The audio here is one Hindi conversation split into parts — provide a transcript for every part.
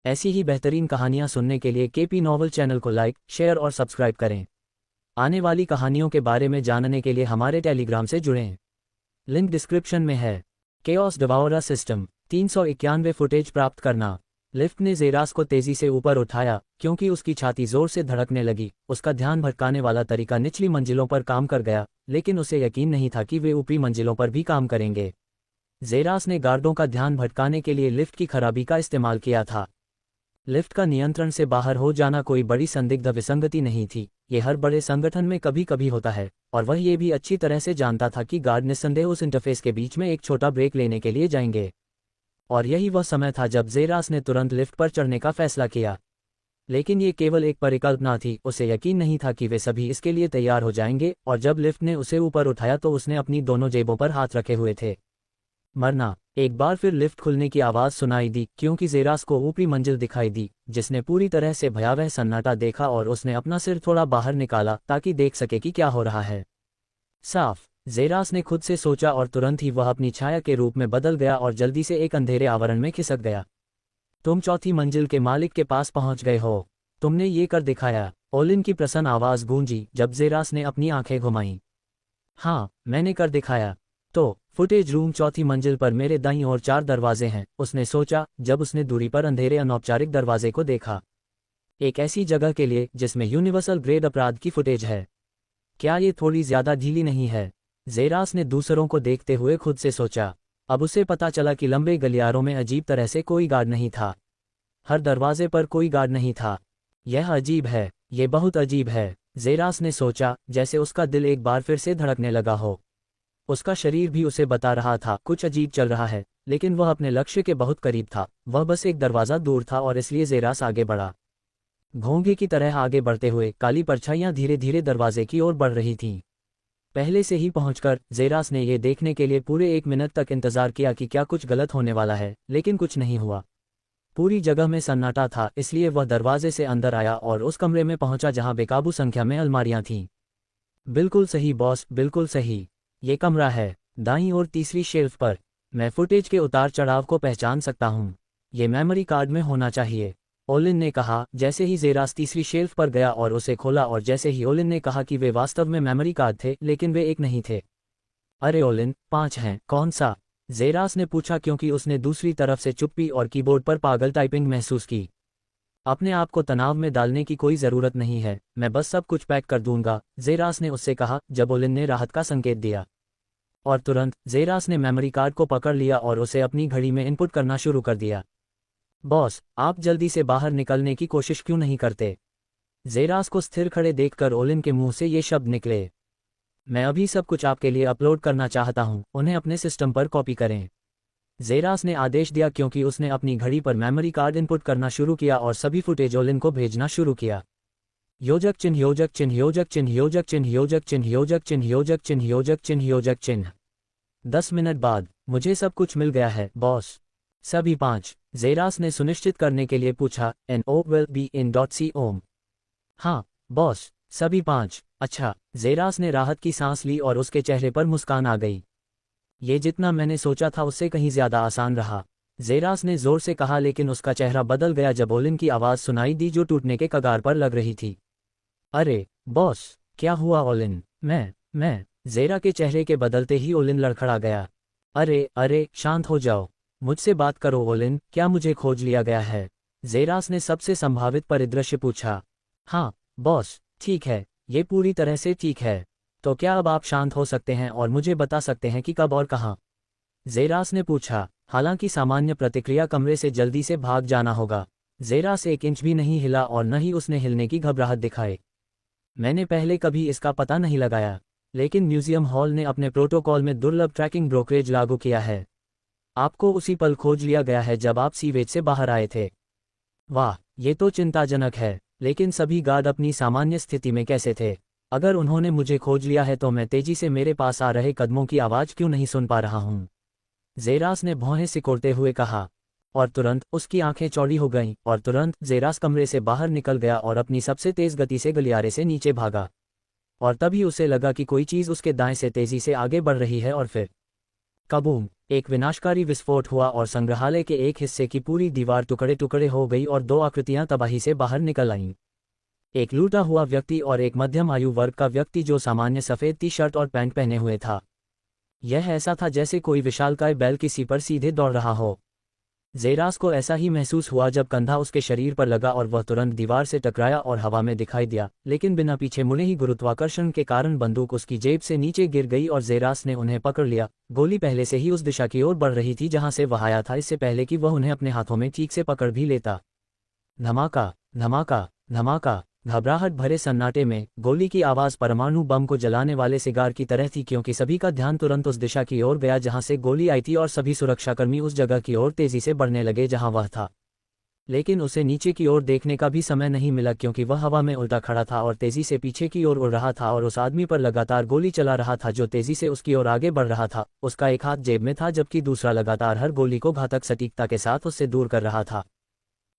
ऐसी ही बेहतरीन कहानियाँ सुनने के लिए केपी नॉवल चैनल को लाइक, शेयर और सब्सक्राइब करें। आने वाली कहानियों के बारे में जानने के लिए हमारे टेलीग्राम से जुड़ें। लिंक डिस्क्रिप्शन में है। केओस डिवाउरर सिस्टम 391 फुटेज प्राप्त करना। लिफ्ट ने जेरास को तेजी से ऊपर उठाया क्योंकि उसकी छाती जोर से धड़कने लगी। उसका ध्यान भटकाने वाला तरीका निचली मंजिलों पर काम कर गया, लेकिन उसे यकीन नहीं था कि वे ऊपरी मंजिलों पर भी काम करेंगे। जेरास ने गार्डों का ध्यान भटकाने के लिए लिफ्ट की खराबी का इस्तेमाल किया था। लिफ्ट का नियंत्रण से बाहर हो जाना कोई बड़ी संदिग्ध विसंगति नहीं थी। ये हर बड़े संगठन में कभी कभी होता है, और वह ये भी अच्छी तरह से जानता था कि गार्ड निस्संदेह उस इंटरफेस के बीच में एक छोटा ब्रेक लेने के लिए जाएंगे। और यही वह समय था जब जेरास ने तुरंत लिफ्ट पर चढ़ने का फैसला किया। लेकिन ये केवल एक परिकल्पना थी। उसे यकीन नहीं था कि वे सभी इसके लिए तैयार हो जाएंगे, और जब लिफ्ट ने उसे ऊपर उठाया तो उसने अपनी दोनों जेबों पर हाथ रखे हुए थे। मरना। एक बार फिर लिफ्ट खुलने की आवाज़ सुनाई दी क्योंकि जेरास को ऊपरी मंजिल दिखाई दी, जिसने पूरी तरह से भयावह सन्नाटा देखा और उसने अपना सिर थोड़ा बाहर निकाला ताकि देख सके कि क्या हो रहा है। साफ, जेरास ने खुद से सोचा, और तुरंत ही वह अपनी छाया के रूप में बदल गया और जल्दी से एक अंधेरे आवरण में खिसक गया। तुम चौथी मंजिल के मालिक के पास पहुंच गए हो। तुमने ये कर दिखाया। ओलिन की प्रसन्न आवाज़ गूंजी जब जेरास ने अपनी आंखें घुमाईं। हाँ, मैंने कर दिखाया। तो फुटेज रूम चौथी मंजिल पर मेरे दाईं ओर 4 दरवाजे हैं, उसने सोचा जब उसने दूरी पर अंधेरे अनौपचारिक दरवाजे को देखा। एक ऐसी जगह के लिए जिसमें यूनिवर्सल ग्रेड अपराध की फुटेज है। क्या ये थोड़ी ज्यादा ढीली नहीं है? जेरास ने दूसरों को देखते हुए खुद से सोचा। अब उसे पता चला कि लंबे गलियारों में अजीब तरह से कोई गार्ड नहीं था। हर दरवाजे पर कोई गार्ड नहीं था। यह अजीब है, ये बहुत अजीब है, जेरास ने सोचा, जैसे उसका दिल एक बार फिर से धड़कने लगा हो। उसका शरीर भी उसे बता रहा था कुछ अजीब चल रहा है, लेकिन वह अपने लक्ष्य के बहुत करीब था। वह बस एक दरवाज़ा दूर था और इसलिए जेरास आगे बढ़ा। घोंघे की तरह आगे बढ़ते हुए काली परछाइयां धीरे धीरे दरवाजे की ओर बढ़ रही थीं। पहले से ही पहुंचकर जेरास ने यह देखने के लिए पूरे 1 मिनट तक इंतजार किया कि क्या कुछ गलत होने वाला है, लेकिन कुछ नहीं हुआ। पूरी जगह में सन्नाटा था, इसलिए वह दरवाजे से अंदर आया और उस कमरे में पहुंचा जहां बेकाबू संख्या में अलमारियां थीं। बिल्कुल सही बॉस, बिल्कुल सही। ये कमरा है, दाईं ओर तीसरी शेल्फ पर। मैं फुटेज के उतार चढ़ाव को पहचान सकता हूँ। ये मेमोरी कार्ड में होना चाहिए, ओलिन ने कहा जैसे ही जेरास तीसरी शेल्फ पर गया और उसे खोला। और जैसे ही ओलिन ने कहा कि वे वास्तव में मेमोरी कार्ड थे, लेकिन वे एक नहीं थे। अरे ओलिन, 5 हैं, कौन सा? जेरास ने पूछा क्योंकि उसने दूसरी तरफ से चुप्पी और कीबोर्ड पर पागल टाइपिंग महसूस की। अपने आप को तनाव में डालने की कोई ज़रूरत नहीं है, मैं बस सब कुछ पैक कर दूंगा, जेरास ने उससे कहा जब ओलिन ने राहत का संकेत दिया। और तुरंत जेरास ने मेमोरी कार्ड को पकड़ लिया और उसे अपनी घड़ी में इनपुट करना शुरू कर दिया। बॉस, आप जल्दी से बाहर निकलने की कोशिश क्यों नहीं करते? जेरास को स्थिर खड़े देखकर ओलिन के मुंह से ये शब्द निकले। मैं अभी सब कुछ आपके लिए अपलोड करना चाहता हूं, उन्हें अपने सिस्टम पर कॉपी करें। जेरास ने आदेश दिया क्योंकि उसने अपनी घड़ी पर मेमोरी कार्ड इनपुट करना शुरू किया और सभी फुटेज ओलिन को भेजना शुरू किया। योजक चिन्ह, योजक चिन्ह, योजक चिन्ह, योजक चिन्ह, योजक चिन्ह, योजक चिन्ह, योजक चिन्ह, योजक चिन्ह, योजक चिन्ह। 10 मिनट बाद मुझे सब कुछ मिल गया है बॉस। सभी 5? जेरास ने सुनिश्चित करने के लिए पूछा। NO will be in .com। हाँ बॉस, सभी 5। अच्छा। जेरास ने राहत की सांस ली और उसके चेहरे पर मुस्कान आ गई। ये जितना मैंने सोचा था उससे कहीं ज्यादा आसान रहा, जेरास ने जोर से कहा, लेकिन उसका चेहरा बदल गया जब ओलिन की आवाज़ सुनाई दी जो टूटने के कगार पर लग रही थी। अरे बॉस, क्या हुआ ओलिन? मैं जेरा के चेहरे के बदलते ही ओलिन लड़खड़ा गया। अरे शांत हो जाओ, मुझसे बात करो ओलिन, क्या मुझे खोज लिया गया है? जेरास ने सबसे संभावित परिदृश्य पूछा। हाँ बॉस, ठीक है, ये पूरी तरह से ठीक है। तो क्या अब आप शांत हो सकते हैं और मुझे बता सकते हैं कि कब और कहाँ? जेरास ने पूछा। हालांकि सामान्य प्रतिक्रिया कमरे से जल्दी से भाग जाना होगा। जेरास 1 इंच भी नहीं हिला और न ही उसने हिलने की घबराहट दिखाई। मैंने पहले कभी इसका पता नहीं लगाया, लेकिन म्यूजियम हॉल ने अपने प्रोटोकॉल में दुर्लभ ट्रैकिंग ब्रोकरेज लागू किया है। आपको उसी पल खोज लिया गया है जब आप सीवेज से बाहर आए थे। वाह, ये तो चिंताजनक है, लेकिन सभी गार्ड अपनी सामान्य स्थिति में कैसे थे? अगर उन्होंने मुझे खोज लिया है तो मैं तेजी से मेरे पास आ रहे कदमों की आवाज़ क्यों नहीं सुन पा रहा हूँ? जेरास ने भौहें सिकोड़ते हुए कहा। और तुरंत उसकी आंखें चौड़ी हो गईं, और तुरंत जेरास कमरे से बाहर निकल गया और अपनी सबसे तेज गति से गलियारे से नीचे भागा। और तभी उसे लगा कि कोई चीज़ उसके दाएं से तेजी से आगे बढ़ रही है, और फिर कबूम! एक विनाशकारी विस्फोट हुआ और संग्रहालय के एक हिस्से की पूरी दीवार टुकड़े टुकड़े हो गई और दो आकृतियां तबाही से बाहर निकल आईं। एक लूटा हुआ व्यक्ति और एक मध्यम आयु वर्ग का व्यक्ति जो सामान्य सफ़ेद टी शर्ट और पैंट पहने हुए था। यह ऐसा था जैसे कोई विशालकाय बैल किसी पर सीधे दौड़ रहा हो। ज़ेरास को ऐसा ही महसूस हुआ जब कंधा उसके शरीर पर लगा और वह तुरंत दीवार से टकराया और हवा में दिखाई दिया, लेकिन बिना पीछे मुड़े ही गुरुत्वाकर्षण के कारण बंदूक उसकी जेब से नीचे गिर गई और ज़ेरास ने उन्हें पकड़ लिया। गोली पहले से ही उस दिशा की ओर बढ़ रही थी जहां से वह आया था, इससे पहले कि वह उन्हें अपने हाथों में ठीक से पकड़ भी लेता। धमाका, धमाका, धमाका। घबराहट भरे सन्नाटे में गोली की आवाज़ परमाणु बम को जलाने वाले सिगार की तरह थी, क्योंकि सभी का ध्यान तुरंत उस दिशा की ओर गया जहां से गोली आई थी और सभी सुरक्षाकर्मी उस जगह की ओर तेजी से बढ़ने लगे जहां वह था। लेकिन उसे नीचे की ओर देखने का भी समय नहीं मिला, क्योंकि वह हवा में उल्टा खड़ा था और तेजी से पीछे की ओर उड़ रहा था और उस आदमी पर लगातार गोली चला रहा था जो तेजी से उसकी ओर आगे बढ़ रहा था। उसका एक हाथ जेब में था जबकि दूसरा लगातार हर गोली को घातक सटीकता के साथ उससे दूर कर रहा था।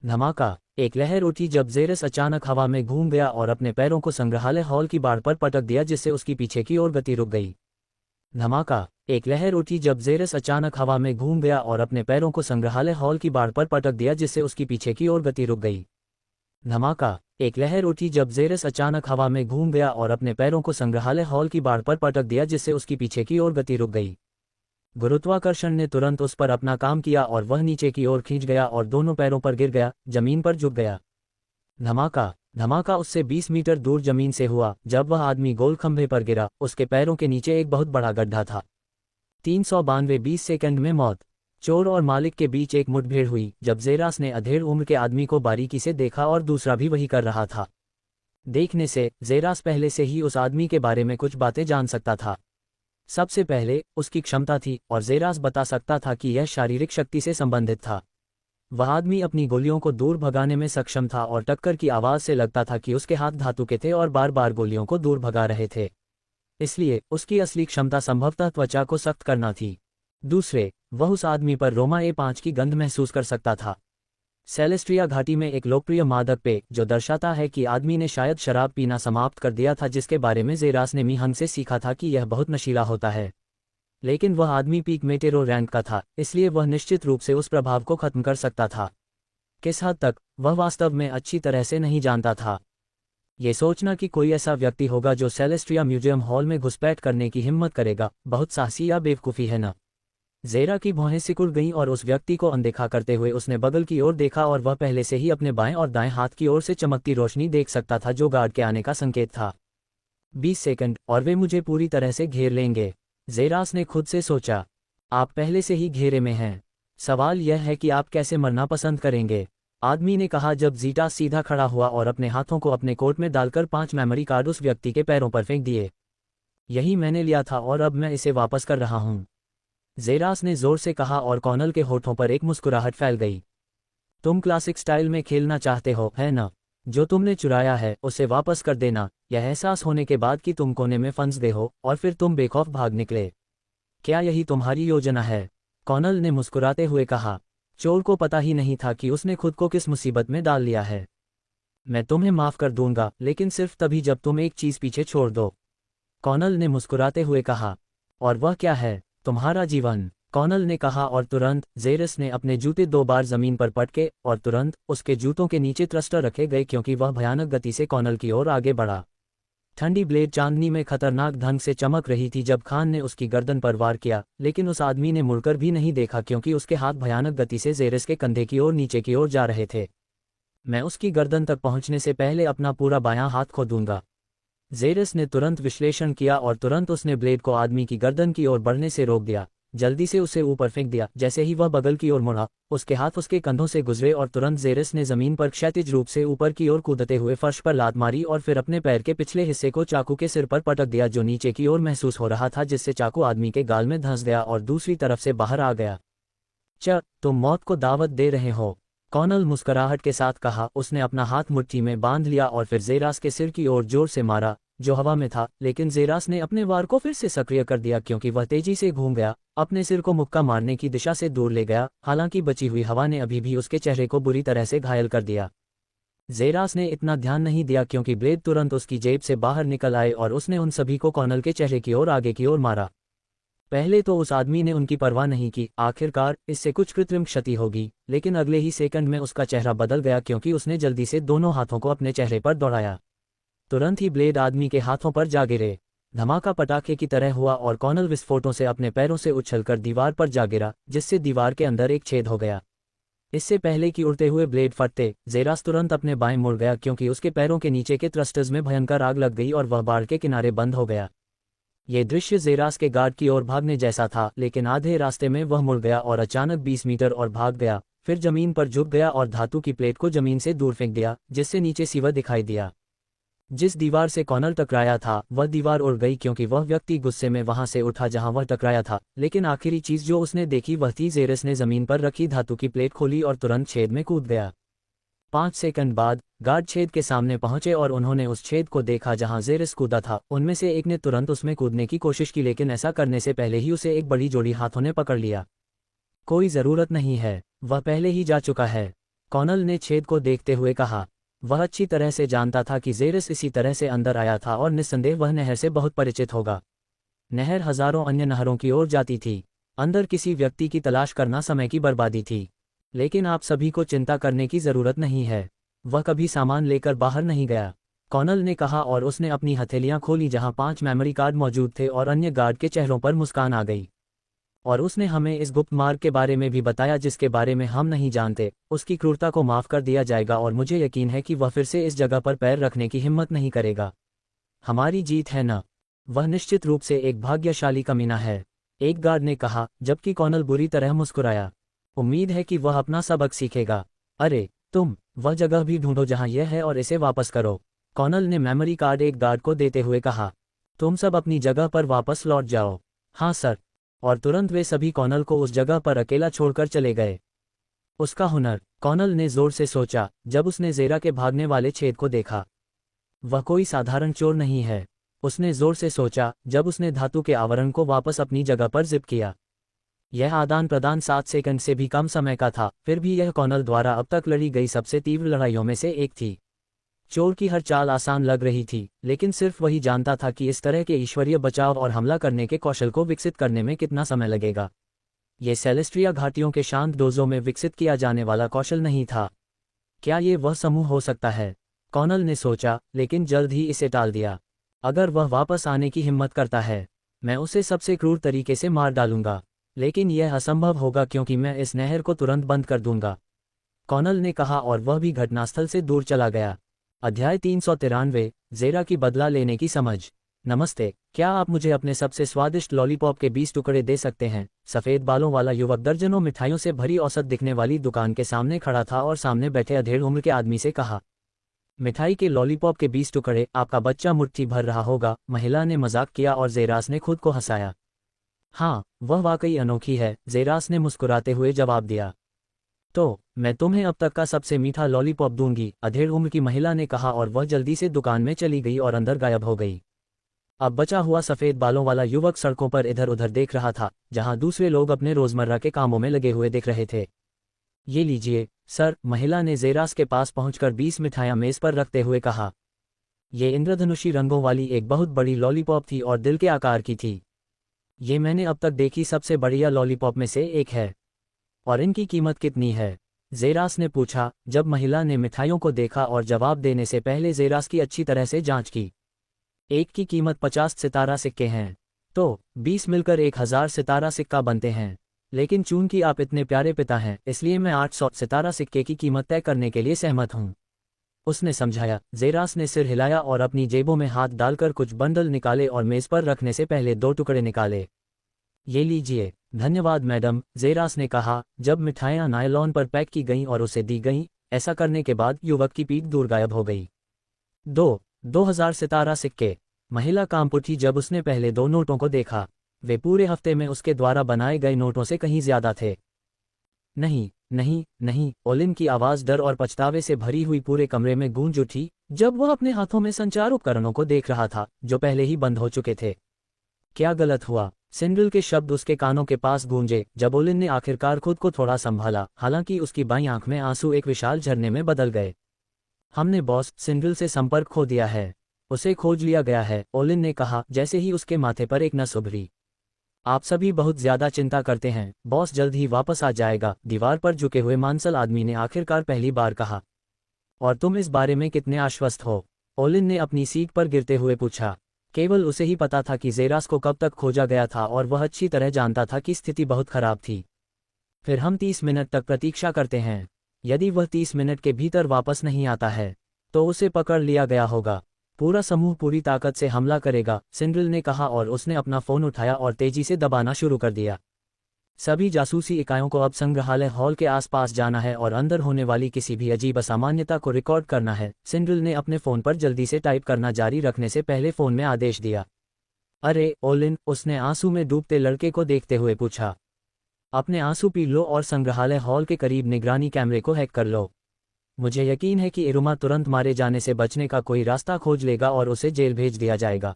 धमाका। एक लहर उठी जब ज़ेरस अचानक हवा में घूम गया और अपने पैरों को संग्रहालय हॉल की बाड़ पर पटक दिया, जिससे उसकी पीछे की ओर गति रुक गई। धमाका। एक लहर उठी जब ज़ेरस अचानक हवा में घूम गया और अपने पैरों को संग्रहालय हॉल की बाड़ पर पटक दिया, जिससे उसकी पीछे की ओर गति रुक गई। धमाका। एक लहर उठी जब ज़ेरस अचानक हवा में घूम गया और अपने पैरों को संग्रहालय हॉल की बाड़ पर पटक दिया, जिससे उसकी पीछे की ओर गति रुक गई। गुरुत्वाकर्षण ने तुरंत उस पर अपना काम किया और वह नीचे की ओर खींच गया और दोनों पैरों पर गिर गया, जमीन पर झुक गया। धमाका। धमाका उससे 20 मीटर दूर जमीन से हुआ। जब वह आदमी गोल खंभे पर गिरा, उसके पैरों के नीचे एक बहुत बड़ा गड्ढा था। 392 20 सेकंड में मौत। चोर और मालिक के बीच एक मुठभेड़ हुई जब ज़ेरास ने अधेड़ उम्र के आदमी को बारीकी से देखा और दूसरा भी वही कर रहा था। देखने से ज़ेरास पहले से ही उस आदमी के बारे में कुछ बातें जान सकता था। सबसे पहले उसकी क्षमता थी और ज़ेरास बता सकता था कि यह शारीरिक शक्ति से संबंधित था। वह आदमी अपनी गोलियों को दूर भगाने में सक्षम था और टक्कर की आवाज़ से लगता था कि उसके हाथ धातु के थे और बार बार गोलियों को दूर भगा रहे थे। इसलिए उसकी असली क्षमता संभवतः त्वचा को सख्त करना थी। दूसरे, वह उस आदमी पर रोमा ए5 की गंध महसूस कर सकता था। सेलेस्ट्रिया घाटी में एक लोकप्रिय मादक पेय जो दर्शाता है कि आदमी ने शायद शराब पीना समाप्त कर दिया था, जिसके बारे में ज़ेरास ने मीहंग से सीखा था कि यह बहुत नशीला होता है। लेकिन वह आदमी पीक मेटेरो रैंक का था, इसलिए वह निश्चित रूप से उस प्रभाव को खत्म कर सकता था। किस हद तक, वह वास्तव में अच्छी तरह से नहीं जानता था। ये सोचना कि कोई ऐसा व्यक्ति होगा जो सेलेस्ट्रिया म्यूजियम हॉल में घुसपैठ करने की हिम्मत करेगा, बहुत साहसी या बेवकूफ़ी है न। ज़ेरा की भौहें सिकुड़ गईं और उस व्यक्ति को अनदेखा करते हुए उसने बगल की ओर देखा और वह पहले से ही अपने बाएं और दाएं हाथ की ओर से चमकती रोशनी देख सकता था जो गार्ड के आने का संकेत था। 20 सेकंड और वे मुझे पूरी तरह से घेर लेंगे, ज़ेरास ने खुद से सोचा। आप पहले से ही घेरे में हैं। सवाल यह है कि आप कैसे मरना पसंद करेंगे, आदमी ने कहा जब ज़ीटास सीधा खड़ा हुआ और अपने हाथों को अपने कोट में डालकर 5 मेमोरी कार्ड उस व्यक्ति के पैरों पर फेंक दिए। यही मैंने लिया था और अब मैं इसे वापस कर रहा हूं, ज़ेरास ने जोर से कहा और कॉनल के होठों पर एक मुस्कुराहट फैल गई। तुम क्लासिक स्टाइल में खेलना चाहते हो, है ना? जो तुमने चुराया है उसे वापस कर देना, यह एहसास होने के बाद कि तुम कोने में फंस गए हो और फिर तुम बेखौफ भाग निकले। क्या यही तुम्हारी योजना है? कॉनल ने मुस्कुराते हुए कहा। चोर को पता ही नहीं था कि उसने खुद को किस मुसीबत में डाल लिया है। मैं तुम्हें माफ़ कर दूंगा, लेकिन सिर्फ तभी जब तुम एक चीज़ पीछे छोड़ दो, कॉनल ने मुस्कुराते हुए कहा। और वह क्या है? तुम्हारा जीवन, कॉनल ने कहा और तुरंत ज़ेरस ने अपने जूते 2 बार ज़मीन पर पटके और तुरंत उसके जूतों के नीचे थ्रस्टर रखे गए क्योंकि वह भयानक गति से कॉनल की ओर आगे बढ़ा। ठंडी ब्लेड चांदनी में खतरनाक ढंग से चमक रही थी जब खान ने उसकी गर्दन पर वार किया, लेकिन उस आदमी ने मुड़कर भी नहीं देखा क्योंकि उसके हाथ भयानक गति से ज़ेरस के कंधे की ओर नीचे की ओर जा रहे थे। मैं उसकी गर्दन तक पहुंचने से पहले अपना पूरा बायां हाथ खो दूंगा। ज़ेरस ने तुरंत विश्लेषण किया और तुरंत उसने ब्लेड को आदमी की गर्दन की ओर बढ़ने से रोक दिया, जल्दी से उसे ऊपर फेंक दिया। जैसे ही वह बगल की ओर मुड़ा, उसके हाथ उसके कंधों से गुजरे और तुरंत ज़ेरस ने ज़मीन पर क्षैतिज रूप से ऊपर की ओर कूदते हुए फर्श पर लात मारी और फिर अपने पैर के पिछले हिस्से को चाकू के सिर पर पटक दिया जो नीचे की ओर महसूस हो रहा था, जिससे चाकू आदमी के गाल में धंस गया और दूसरी तरफ से बाहर आ गया। तुम मौत को दावत दे रहे हो, कॉनल मुस्कुराहट के साथ कहा। उसने अपना हाथ मुट्ठी में बांध लिया और फिर ज़ेरास के सिर की ओर जोर से मारा जो हवा में था, लेकिन ज़ेरास ने अपने वार को फिर से सक्रिय कर दिया क्योंकि वह तेजी से घूम गया, अपने सिर को मुक्का मारने की दिशा से दूर ले गया। हालांकि बची हुई हवा ने अभी भी उसके चेहरे को बुरी तरह से घायल कर दिया। ज़ेरास ने इतना ध्यान नहीं दिया क्योंकि ब्लेड तुरंत उसकी जेब से बाहर निकल आए और उसने उन सभी को कॉनल के चेहरे की ओर आगे की ओर मारा। पहले तो उस आदमी ने उनकी परवाह नहीं की, आखिरकार इससे कुछ कृत्रिम क्षति होगी, लेकिन अगले ही सेकंड में उसका चेहरा बदल गया क्योंकि उसने जल्दी से दोनों हाथों को अपने चेहरे पर दौड़ाया। तुरंत ही ब्लेड आदमी के हाथों पर जा गिरे। धमाका पटाखे की तरह हुआ और कॉनल विस्फोटों से अपने पैरों से उछलकर दीवार पर जा गिरा, जिससे दीवार के अंदर एक छेद हो गया। इससे पहले कि उड़ते हुए ब्लेड फटते, जेरास तुरंत अपने बाएं मुड़ गया क्योंकि उसके पैरों के नीचे के थ्रस्टर्स में भयंकर आग लग गई और वह बाड़ के किनारे बंद हो गया। ये दृश्य जेरास के गार्ड की ओर भागने जैसा था, लेकिन आधे रास्ते में वह मुड़ गया और अचानक 20 मीटर और भाग गया, फिर जमीन पर झुक गया और धातु की प्लेट को जमीन से दूर फेंक दिया, जिससे नीचे सीवर दिखाई दिया। जिस दीवार से कॉनल टकराया था वह दीवार उड़ गई क्योंकि वह व्यक्ति गुस्से में वहां से उठा जहां वह टकराया था, लेकिन आखिरी चीज जो उसने देखी वह थी जेरस ने जमीन पर रखी धातु की प्लेट खोली और तुरंत छेद में कूद गया। 5 सेकंड बाद गार्ड छेद के सामने पहुंचे और उन्होंने उस छेद को देखा जहां जेरस कूदा था। उनमें से एक ने तुरंत उसमें कूदने की कोशिश की, लेकिन ऐसा करने से पहले ही उसे एक बड़ी जोड़ी हाथों ने पकड़ लिया। कोई जरूरत नहीं है, वह पहले ही जा चुका है, कॉनल ने छेद को देखते हुए कहा। वह अच्छी तरह से जानता था कि जेरस इसी तरह से अंदर आया था और निस्संदेह वह नहर से बहुत परिचित होगा। नहर हजारों अन्य नहरों की ओर जाती थी। अंदर किसी व्यक्ति की तलाश करना समय की बर्बादी थी। लेकिन आप सभी को चिंता करने की जरूरत नहीं है, वह कभी सामान लेकर बाहर नहीं गया, कॉनल ने कहा और उसने अपनी हथेलियां खोली जहां 5 मेमोरी कार्ड मौजूद थे और अन्य गार्ड के चेहरों पर मुस्कान आ गई। और उसने हमें इस गुप्त मार्ग के बारे में भी बताया जिसके बारे में हम नहीं जानते। उसकी क्रूरता को माफ कर दिया जाएगा और मुझे यकीन है कि वह फिर से इस जगह पर पैर रखने की हिम्मत नहीं करेगा। हमारी जीत है ना? वह निश्चित रूप से एक भाग्यशाली कमीना है, एक गार्ड ने कहा, जबकि कॉनल बुरी तरह मुस्कुराया। उम्मीद है कि वह अपना सबक सीखेगा। अरे तुम वह जगह भी ढूंढो जहां यह है और इसे वापस करो, कॉनल ने मेमोरी कार्ड एक गार्ड को देते हुए कहा। तुम सब अपनी जगह पर वापस लौट जाओ। हाँ सर। और तुरंत वे सभी कॉनल को उस जगह पर अकेला छोड़कर चले गए। उसका हुनर, कॉनल ने जोर से सोचा जब उसने जेरा के भागने वाले छेद को देखा। वह कोई साधारण चोर नहीं है, उसने जोर से सोचा जब उसने धातु के आवरण को वापस अपनी जगह पर जिप किया। यह आदान प्रदान 7 सेकंड से भी कम समय का था, फिर भी यह कॉनल द्वारा अब तक लड़ी गई सबसे तीव्र लड़ाइयों में से एक थी। चोर की हर चाल आसान लग रही थी, लेकिन सिर्फ वही जानता था कि इस तरह के ईश्वरीय बचाव और हमला करने के कौशल को विकसित करने में कितना समय लगेगा। ये सेलेस्ट्रिया घाटियों के शांत डोजों में विकसित किया जाने वाला कौशल नहीं था। क्या ये वह समूह हो सकता है? कॉनल ने सोचा, लेकिन जल्द ही इसे टाल दिया। अगर वह वापस आने की हिम्मत करता है, मैं उसे सबसे क्रूर तरीके से मार डालूंगा, लेकिन यह असंभव होगा क्योंकि मैं इस नहर को तुरंत बंद कर दूंगा, कॉनल ने कहा और वह भी घटनास्थल से दूर चला गया। अध्याय 393, जेरा की बदला लेने की समझ। नमस्ते, क्या आप मुझे अपने सबसे स्वादिष्ट लॉलीपॉप के 20 टुकड़े दे सकते हैं? सफ़ेद बालों वाला युवक दर्जनों मिठाइयों से भरी औसत दिखने वाली दुकान के सामने खड़ा था और सामने बैठे अधेड़ उम्र के आदमी से कहा, मिठाई के लॉलीपॉप के 20 टुकड़े, आपका बच्चा मुट्ठी भर रहा होगा। महिला ने मजाक किया और जेरास ने खुद को हंसाया। हाँ, वह वाकई अनोखी है, जेरास ने मुस्कुराते हुए जवाब दिया। तो मैं तुम्हें अब तक का सबसे मीठा लॉलीपॉप दूंगी, अधेड़ उम्र की महिला ने कहा और वह जल्दी से दुकान में चली गई और अंदर गायब हो गई। अब बचा हुआ सफ़ेद बालों वाला युवक सड़कों पर इधर उधर देख रहा था, जहां दूसरे लोग अपने रोजमर्रा के कामों में लगे हुए दिख रहे थे। ये लीजिए सर, महिला ने जेरास के पास पहुंचकर 20 मिठाइयां मेज पर रखते हुए कहा। ये इंद्रधनुषी रंगों वाली एक बहुत बड़ी लॉलीपॉप थी और दिल के आकार की थी। ये मैंने अब तक देखी सबसे बढ़िया लॉलीपॉप में से एक है। और इनकी कीमत कितनी है? जेरास ने पूछा, जब महिला ने मिठाइयों को देखा और जवाब देने से पहले जेरास की अच्छी तरह से जांच की। एक की कीमत 50 सितारा सिक्के हैं, तो 20 मिलकर 1000 सितारा सिक्का बनते हैं। लेकिन चूंकि आप इतने प्यारे पिता हैं, इसलिए मैं 800 सितारा सिक्के की कीमत तय करने के लिए सहमत हूं, उसने समझाया। जेरास ने सिर हिलाया और अपनी जेबों में हाथ डालकर कुछ बंडल निकाले और मेज पर रखने से पहले 2 टुकड़े निकाले। ये लीजिए। धन्यवाद मैडम, जेरास ने कहा जब मिठाइयाँ नायलॉन पर पैक की गईं और उसे दी गईं। ऐसा करने के बाद युवक की पीठ दूर गायब हो गई। 2000 सितारा सिक्के। महिला कांप उठी जब उसने पहले 2 नोटों को देखा। वे पूरे हफ्ते में उसके द्वारा बनाए गए नोटों से कहीं ज्यादा थे। नहीं नहीं नहीं, ओलिन की आवाज़ डर और पछतावे से भरी हुई पूरे कमरे में गूंज उठी जब वह अपने हाथों में संचार उपकरणों को देख रहा था जो पहले ही बंद हो चुके थे। क्या गलत हुआ? सिंड्रिल के शब्द उसके कानों के पास गूंजे जब ओलिन ने आखिरकार खुद को थोड़ा संभाला, हालांकि उसकी बाईं आंख में आंसू एक विशाल झरने में बदल गए। हमने बॉस सिंड्रिल से संपर्क खो दिया है, उसे खोज लिया गया है, ओलिन ने कहा जैसे ही उसके माथे पर एक नस उभरी। आप सभी बहुत ज्यादा चिंता करते हैं, बॉस जल्द ही वापस आ जाएगा, दीवार पर झुके हुए मांसल आदमी ने आखिरकार पहली बार कहा। और तुम इस बारे में कितने आश्वस्त हो? ओलिन ने अपनी सीट पर गिरते हुए पूछा। केवल उसे ही पता था कि जेरास को कब तक खोजा गया था और वह अच्छी तरह जानता था कि स्थिति बहुत खराब थी। फिर हम 30 मिनट तक प्रतीक्षा करते हैं। यदि वह 30 मिनट के भीतर वापस नहीं आता है तो उसे पकड़ लिया गया होगा। पूरा समूह पूरी ताकत से हमला करेगा, सिंड्रिल ने कहा और उसने अपना फोन उठाया और तेजी से दबाना शुरू कर दिया। सभी जासूसी इकाइयों को अब संग्रहालय हॉल के आसपास जाना है और अंदर होने वाली किसी भी अजीब असामान्यता को रिकॉर्ड करना है। सिंड्रिल ने अपने फोन पर जल्दी से टाइप करना जारी रखने से पहले फोन में आदेश दिया। अरे ओलिन, उसने आंसू में डूबते लड़के को देखते हुए पूछा। अपने आंसू पी लो और संग्रहालय हॉल के करीब निगरानी कैमरे को हैक कर लो। मुझे यकीन है कि इरुमा तुरंत मारे जाने से बचने का कोई रास्ता खोज लेगा और उसे जेल भेज दिया जाएगा।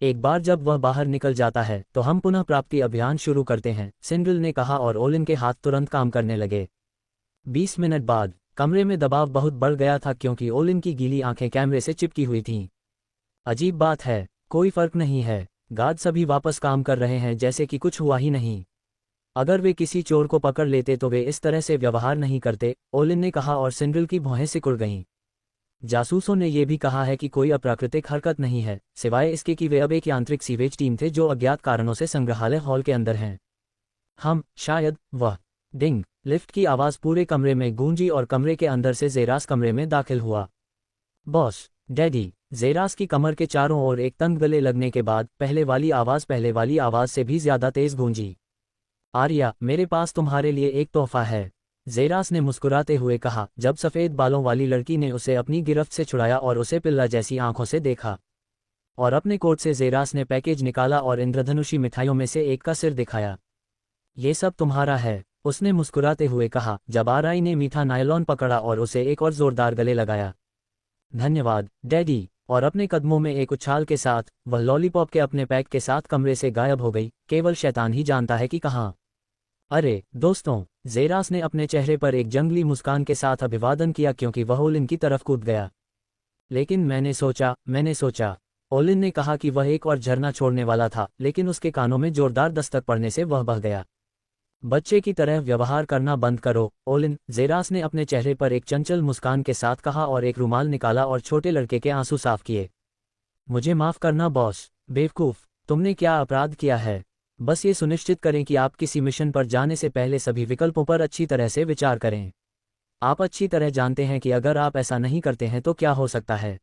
एक बार जब वह बाहर निकल जाता है तो हम पुनः प्राप्ति अभियान शुरू करते हैं, सिंड्रिल ने कहा और ओलिन के हाथ तुरंत काम करने लगे। 20 मिनट बाद कमरे में दबाव बहुत बढ़ गया था क्योंकि ओलिन की गीली आंखें कैमरे से चिपकी हुई थीं। अजीब बात है, कोई फर्क नहीं है, गार्ड सभी वापस काम कर रहे हैं जैसे कि कुछ हुआ ही नहीं। अगर वे किसी चोर को पकड़ लेते तो वे इस तरह से व्यवहार नहीं करते, ओलिन ने कहा और सिंड्रिल की भौहें सिकुड़ गईं। जासूसों ने यह भी कहा है कि कोई अप्राकृतिक हरकत नहीं है, सिवाय इसके कि वे अब एक यांत्रिक सीवेज टीम थे जो अज्ञात कारणों से संग्रहालय हॉल के अंदर हैं। शायद वह डिंग लिफ्ट की आवाज़ पूरे कमरे में गूंजी और कमरे के अंदर से जेरास कमरे में दाखिल हुआ। Boss, daddy. जेरास की कमर के चारों ओर एक तंग गले लगने के बाद पहले वाली आवाज़ से भी ज्यादा तेज गूंजी। आर्या, मेरे पास तुम्हारे लिए एक तोहफा है, जेरास ने मुस्कुराते हुए कहा जब सफ़ेद बालों वाली लड़की ने उसे अपनी गिरफ्त से छुड़ाया और उसे पिल्ला जैसी आंखों से देखा। और अपने कोट से जेरास ने पैकेज निकाला और इंद्रधनुषी मिठाइयों में से एक का सिर दिखाया। ये सब तुम्हारा है, उसने मुस्कुराते हुए कहा जब आराई ने मीठा नायलॉन पकड़ा और उसे एक और जोरदार गले लगाया। धन्यवाद, डैडी। और अपने कदमों में एक उछाल के साथ वह लॉलीपॉप के अपने पैक के साथ कमरे से गायब हो गई। केवल शैतान ही जानता है कि कहाँ। अरे दोस्तों, जेरास ने अपने चेहरे पर एक जंगली मुस्कान के साथ अभिवादन किया क्योंकि वह ओलिन की तरफ कूद गया। लेकिन मैंने सोचा, ओलिन ने कहा कि वह एक और झरना छोड़ने वाला था, लेकिन उसके कानों में जोरदार दस्तक पड़ने से वह बह गया। बच्चे की तरह व्यवहार करना बंद करो, ओलिन, जेरास ने अपने चेहरे पर एक चंचल मुस्कान के साथ कहा और एक रुमाल निकाला और छोटे लड़के के आंसू साफ किए। मुझे माफ करना बॉस, बेवकूफ, तुमने क्या अपराध किया है? बस ये सुनिश्चित करें कि आप किसी मिशन पर जाने से पहले सभी विकल्पों पर अच्छी तरह से विचार करें। आप अच्छी तरह जानते हैं कि अगर आप ऐसा नहीं करते हैं तो क्या हो सकता है।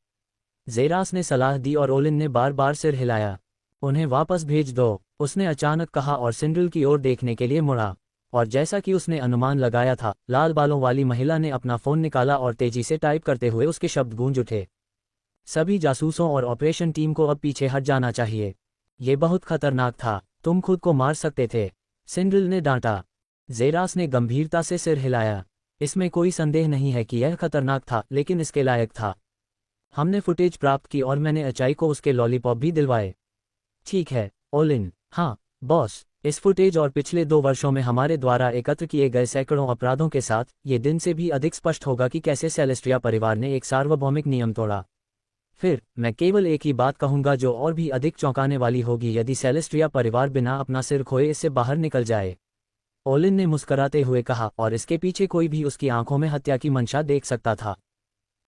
जेरास ने सलाह दी और ओलिन ने बार बार सिर हिलाया। उन्हें वापस भेज दो, उसने अचानक कहा और सिंड्रिल की ओर देखने के लिए मुड़ा। और जैसा कि उसने अनुमान लगाया था, लाल बालों वाली महिला ने अपना फोन निकाला और तेजी से टाइप करते हुए उसके शब्द गूंज उठे। सभी जासूसों और ऑपरेशन टीम को अब पीछे हट जाना चाहिए। ये बहुत खतरनाक था, तुम खुद को मार सकते थे, सिंड्रिल ने डांटा। जेरास ने गंभीरता से सिर हिलाया। इसमें कोई संदेह नहीं है कि यह खतरनाक था, लेकिन इसके लायक था। हमने फुटेज प्राप्त की और मैंने अचाई को उसके लॉलीपॉप भी दिलवाए। ठीक है, ओलिन। हाँ बॉस, इस फुटेज और पिछले 2 वर्षों में हमारे द्वारा एकत्र किए गए सैकड़ों अपराधों के साथ ये दिन से भी अधिक स्पष्ट होगा कि कैसे सेलेस्ट्रिया परिवार ने एक सार्वभौमिक नियम तोड़ा। फिर मैं केवल एक ही बात कहूंगा जो और भी अधिक चौंकाने वाली होगी, यदि सेलेस्ट्रिया परिवार बिना अपना सिर खोए इससे बाहर निकल जाए। ओलिन ने मुस्कराते हुए कहा और इसके पीछे कोई भी उसकी आंखों में हत्या की मंशा देख सकता था।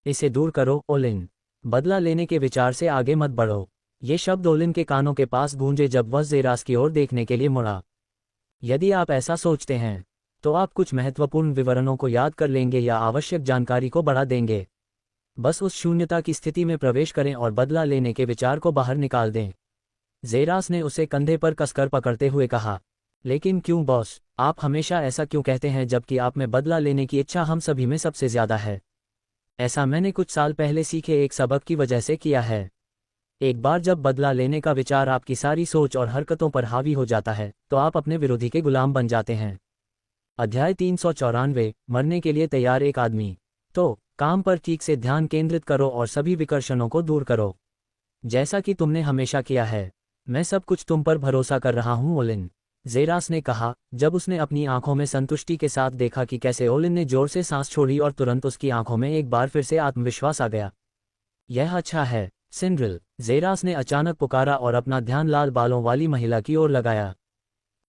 इसे दूर करो ओलिन, बदला लेने के विचार से आगे मत बढ़ो। ये शब्द ओलिन के कानों के पास गूंजे जब वह जेरास की ओर देखने के लिए मुड़ा। यदि आप ऐसा सोचते हैं तो आप कुछ महत्वपूर्ण विवरणों को याद कर लेंगे या आवश्यक जानकारी को बढ़ा देंगे। बस उस शून्यता की स्थिति में प्रवेश करें और बदला लेने के विचार को बाहर निकाल दें। जेरास ने उसे कंधे पर कसकर पकड़ते हुए कहा, लेकिन क्यों बॉस, आप हमेशा ऐसा क्यों कहते हैं जबकि आप में बदला लेने की इच्छा हम सभी में सबसे ज्यादा है? ऐसा मैंने कुछ साल पहले सीखे एक सबक की वजह से किया है। एक बार जब बदला लेने का विचार आपकी सारी सोच और हरकतों पर हावी हो जाता है तो आप अपने विरोधी के गुलाम बन जाते हैं। अध्याय 394, मरने के लिए तैयार एक आदमी। तो काम पर ठीक से ध्यान केंद्रित करो और सभी विकर्षणों को दूर करो, जैसा कि तुमने हमेशा किया है। मैं सब कुछ तुम पर भरोसा कर रहा हूं ओलिन, जेरास ने कहा जब उसने अपनी आंखों में संतुष्टि के साथ देखा कि कैसे ओलिन ने जोर से सांस छोड़ी और तुरंत उसकी आंखों में एक बार फिर से आत्मविश्वास आ गया। यह अच्छा है सिंड्रिल, जेरास ने अचानक पुकारा और अपना ध्यान लाल बालों वाली महिला की ओर लगाया।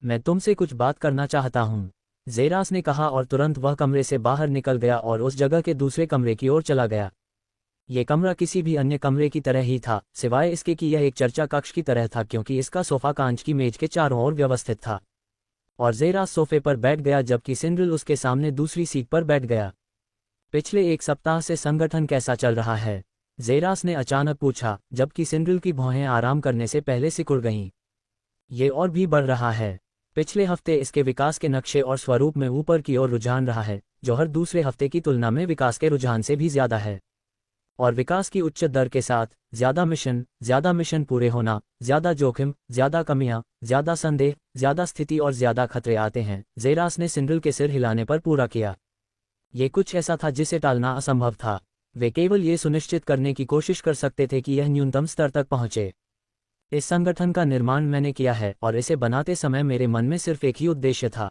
मैं तुमसे कुछ बात करना चाहता हूँ, जेरास ने कहा और तुरंत वह कमरे से बाहर निकल गया और उस जगह के दूसरे कमरे की ओर चला गया। ये कमरा किसी भी अन्य कमरे की तरह ही था, सिवाय इसके कि यह एक चर्चा कक्ष की तरह था क्योंकि इसका सोफा कांच की मेज के चारों ओर व्यवस्थित था। और जेरास सोफे पर बैठ गया जबकि सिंड्रिल उसके सामने दूसरी सीट पर बैठ गया। पिछले एक सप्ताह से संगठन कैसा चल रहा है? जेरास ने अचानक पूछा, जबकि सिंड्रिल की भौहें आराम करने से पहले सिकुड़ गईं। ये और भी बढ़ रहा है। पिछले हफ्ते इसके विकास के नक्शे और स्वरूप में ऊपर की ओर रुझान रहा है, जो हर दूसरे हफ्ते की तुलना में विकास के रुझान से भी ज्यादा है। और विकास की उच्च दर के साथ ज्यादा मिशन पूरे होना, ज्यादा जोखिम, ज्यादा कमियां, ज्यादा संदेह, ज्यादा स्थिति और ज्यादा खतरे आते हैं। जेरास ने सिंड्रिल के सिर हिलाने पर पूरा किया। ये कुछ ऐसा था जिसे टालना असंभव था। वे केवल ये सुनिश्चित करने की कोशिश कर सकते थे कि यह न्यूनतम स्तर तक पहुंचे। इस संगठन का निर्माण मैंने किया है और इसे बनाते समय मेरे मन में सिर्फ एक ही उद्देश्य था,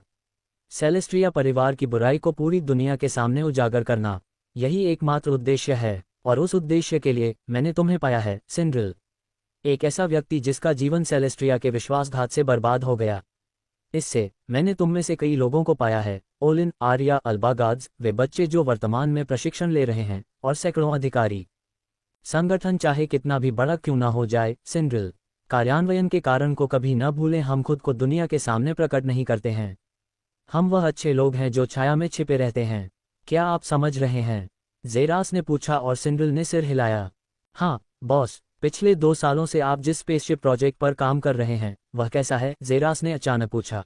सेलेस्ट्रिया परिवार की बुराई को पूरी दुनिया के सामने उजागर करना। यही एकमात्र उद्देश्य है, और उस उद्देश्य के लिए मैंने तुम्हें पाया है, सिंड्रिल। एक ऐसा व्यक्ति जिसका जीवन सेलेस्ट्रिया के विश्वासघात से बर्बाद हो गया। इससे मैंने तुम में से कई लोगों को पाया है, ओलिन, आर्या, अल्बागाड्स, वे बच्चे जो वर्तमान में प्रशिक्षण ले रहे हैं, और सैकड़ों अधिकारी। संगठन चाहे कितना भी बड़ा क्यों ना हो जाए, सिंड्रिल, कार्यान्वयन के कारण को कभी न भूलें। हम खुद को दुनिया के सामने प्रकट नहीं करते हैं। हम वह अच्छे लोग हैं जो छाया में छिपे रहते हैं। क्या आप समझ रहे हैं? जेरास ने पूछा और सिंड्रिल ने सिर हिलाया। हाँ बॉस, पिछले 2 सालों से आप जिस स्पेसशिप प्रोजेक्ट पर काम कर रहे हैं वह कैसा है? जेरास ने अचानक पूछा।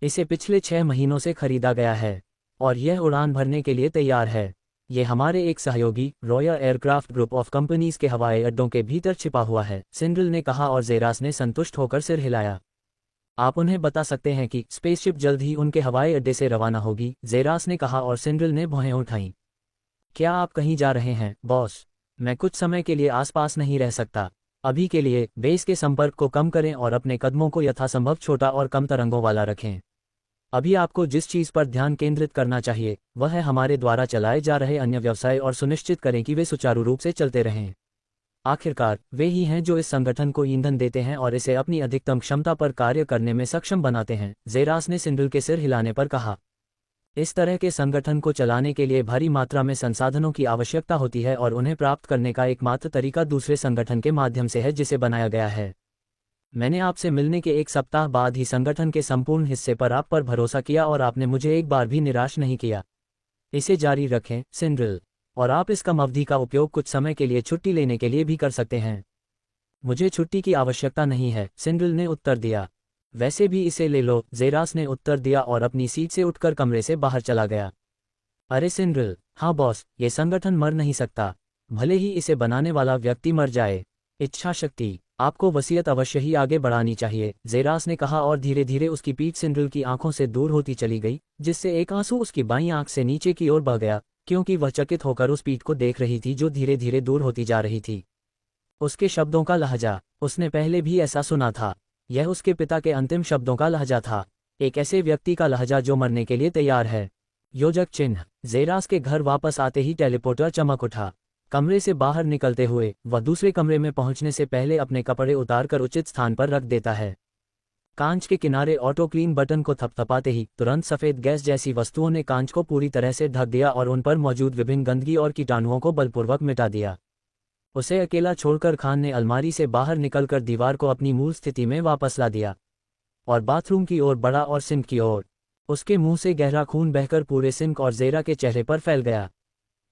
इसे पिछले 6 महीनों से खरीदा गया है और यह उड़ान भरने के लिए तैयार है। ये हमारे एक सहयोगी royal aircraft group of companies के हवाई अड्डों के भीतर छिपा हुआ है, सिंड्रिल ने कहा और जेरास ने संतुष्ट होकर सिर हिलाया। आप उन्हें बता सकते हैं कि स्पेसशिप जल्द ही उनके हवाई अड्डे से रवाना होगी, जेरास ने कहा और सिंड्रिल ने भौहें उठाईं। क्या आप कहीं जा रहे हैं, बॉस? मैं कुछ समय के लिए आसपास नहीं रह सकता। अभी के लिए बेस के संपर्क को कम करें और अपने कदमों को यथासंभव छोटा और कम तरंगों वाला रखें। अभी आपको जिस चीज पर ध्यान केंद्रित करना चाहिए वह है हमारे द्वारा चलाए जा रहे अन्य व्यवसाय और सुनिश्चित करें कि वे सुचारू रूप से चलते रहें। आखिरकार वे ही हैं जो इस संगठन को ईंधन देते हैं और इसे अपनी अधिकतम क्षमता पर कार्य करने में सक्षम बनाते हैं, जेरास ने सिंड्रिल के सिर हिलाने पर कहा। इस तरह के संगठन को चलाने के लिए भारी मात्रा में संसाधनों की आवश्यकता होती है और उन्हें प्राप्त करने का एकमात्र तरीका दूसरे संगठन के माध्यम से है जिसे बनाया गया है। मैंने आपसे मिलने के 1 सप्ताह बाद ही संगठन के संपूर्ण हिस्से पर आप पर भरोसा किया और आपने मुझे एक बार भी निराश नहीं किया। इसे जारी रखें, सिंड्रिल, और आप इस कम अवधि का उपयोग कुछ समय के लिए छुट्टी लेने के लिए भी कर सकते हैं। मुझे छुट्टी की आवश्यकता नहीं है, सिंड्रिल ने उत्तर दिया। वैसे भी इसे ले लो, जेरास ने उत्तर दिया और अपनी सीट से उठकर कमरे से बाहर चला गया। अरे सिंड्रिल, हाँ बॉस, ये संगठन मर नहीं सकता, भले ही इसे बनाने वाला व्यक्ति मर जाए। इच्छा शक्ति, आपको वसीयत अवश्य ही आगे बढ़ानी चाहिए, जेरास ने कहा और धीरे धीरे उसकी पीठ सिंड्रिल की आंखों से दूर होती चली गई, जिससे एक आंसू उसकी बाईं आंख से नीचे की ओर बह गया, क्योंकि वह चकित होकर उस पीठ को देख रही थी जो धीरे धीरे दूर होती जा रही थी। उसके शब्दों का लहजा, उसने पहले भी ऐसा सुना था। यह उसके पिता के अंतिम शब्दों का लहजा था, एक ऐसे व्यक्ति का लहजा जो मरने के लिए तैयार है। योजक चिन्ह, जेरास के घर वापस आते ही टेलीपोर्टर चमक उठा। कमरे से बाहर निकलते हुए वह दूसरे कमरे में पहुंचने से पहले अपने कपड़े उतारकर उचित स्थान पर रख देता है। कांच के किनारे ऑटो क्लीन बटन को थपथपाते ही तुरंत सफेद गैस जैसी वस्तुओं ने कांच को पूरी तरह से ढक दिया और उन पर मौजूद विभिन्न गंदगी और कीटाणुओं को बलपूर्वक मिटा दिया। उसे अकेला छोड़कर खान ने अलमारी से बाहर निकलकर दीवार को अपनी मूल स्थिति में वापस ला दिया और बाथरूम की ओर बढ़ा और सिंक की ओर। उसके मुंह से गहरा खून बहकर पूरे सिंक और जेरा के चेहरे पर फैल गया।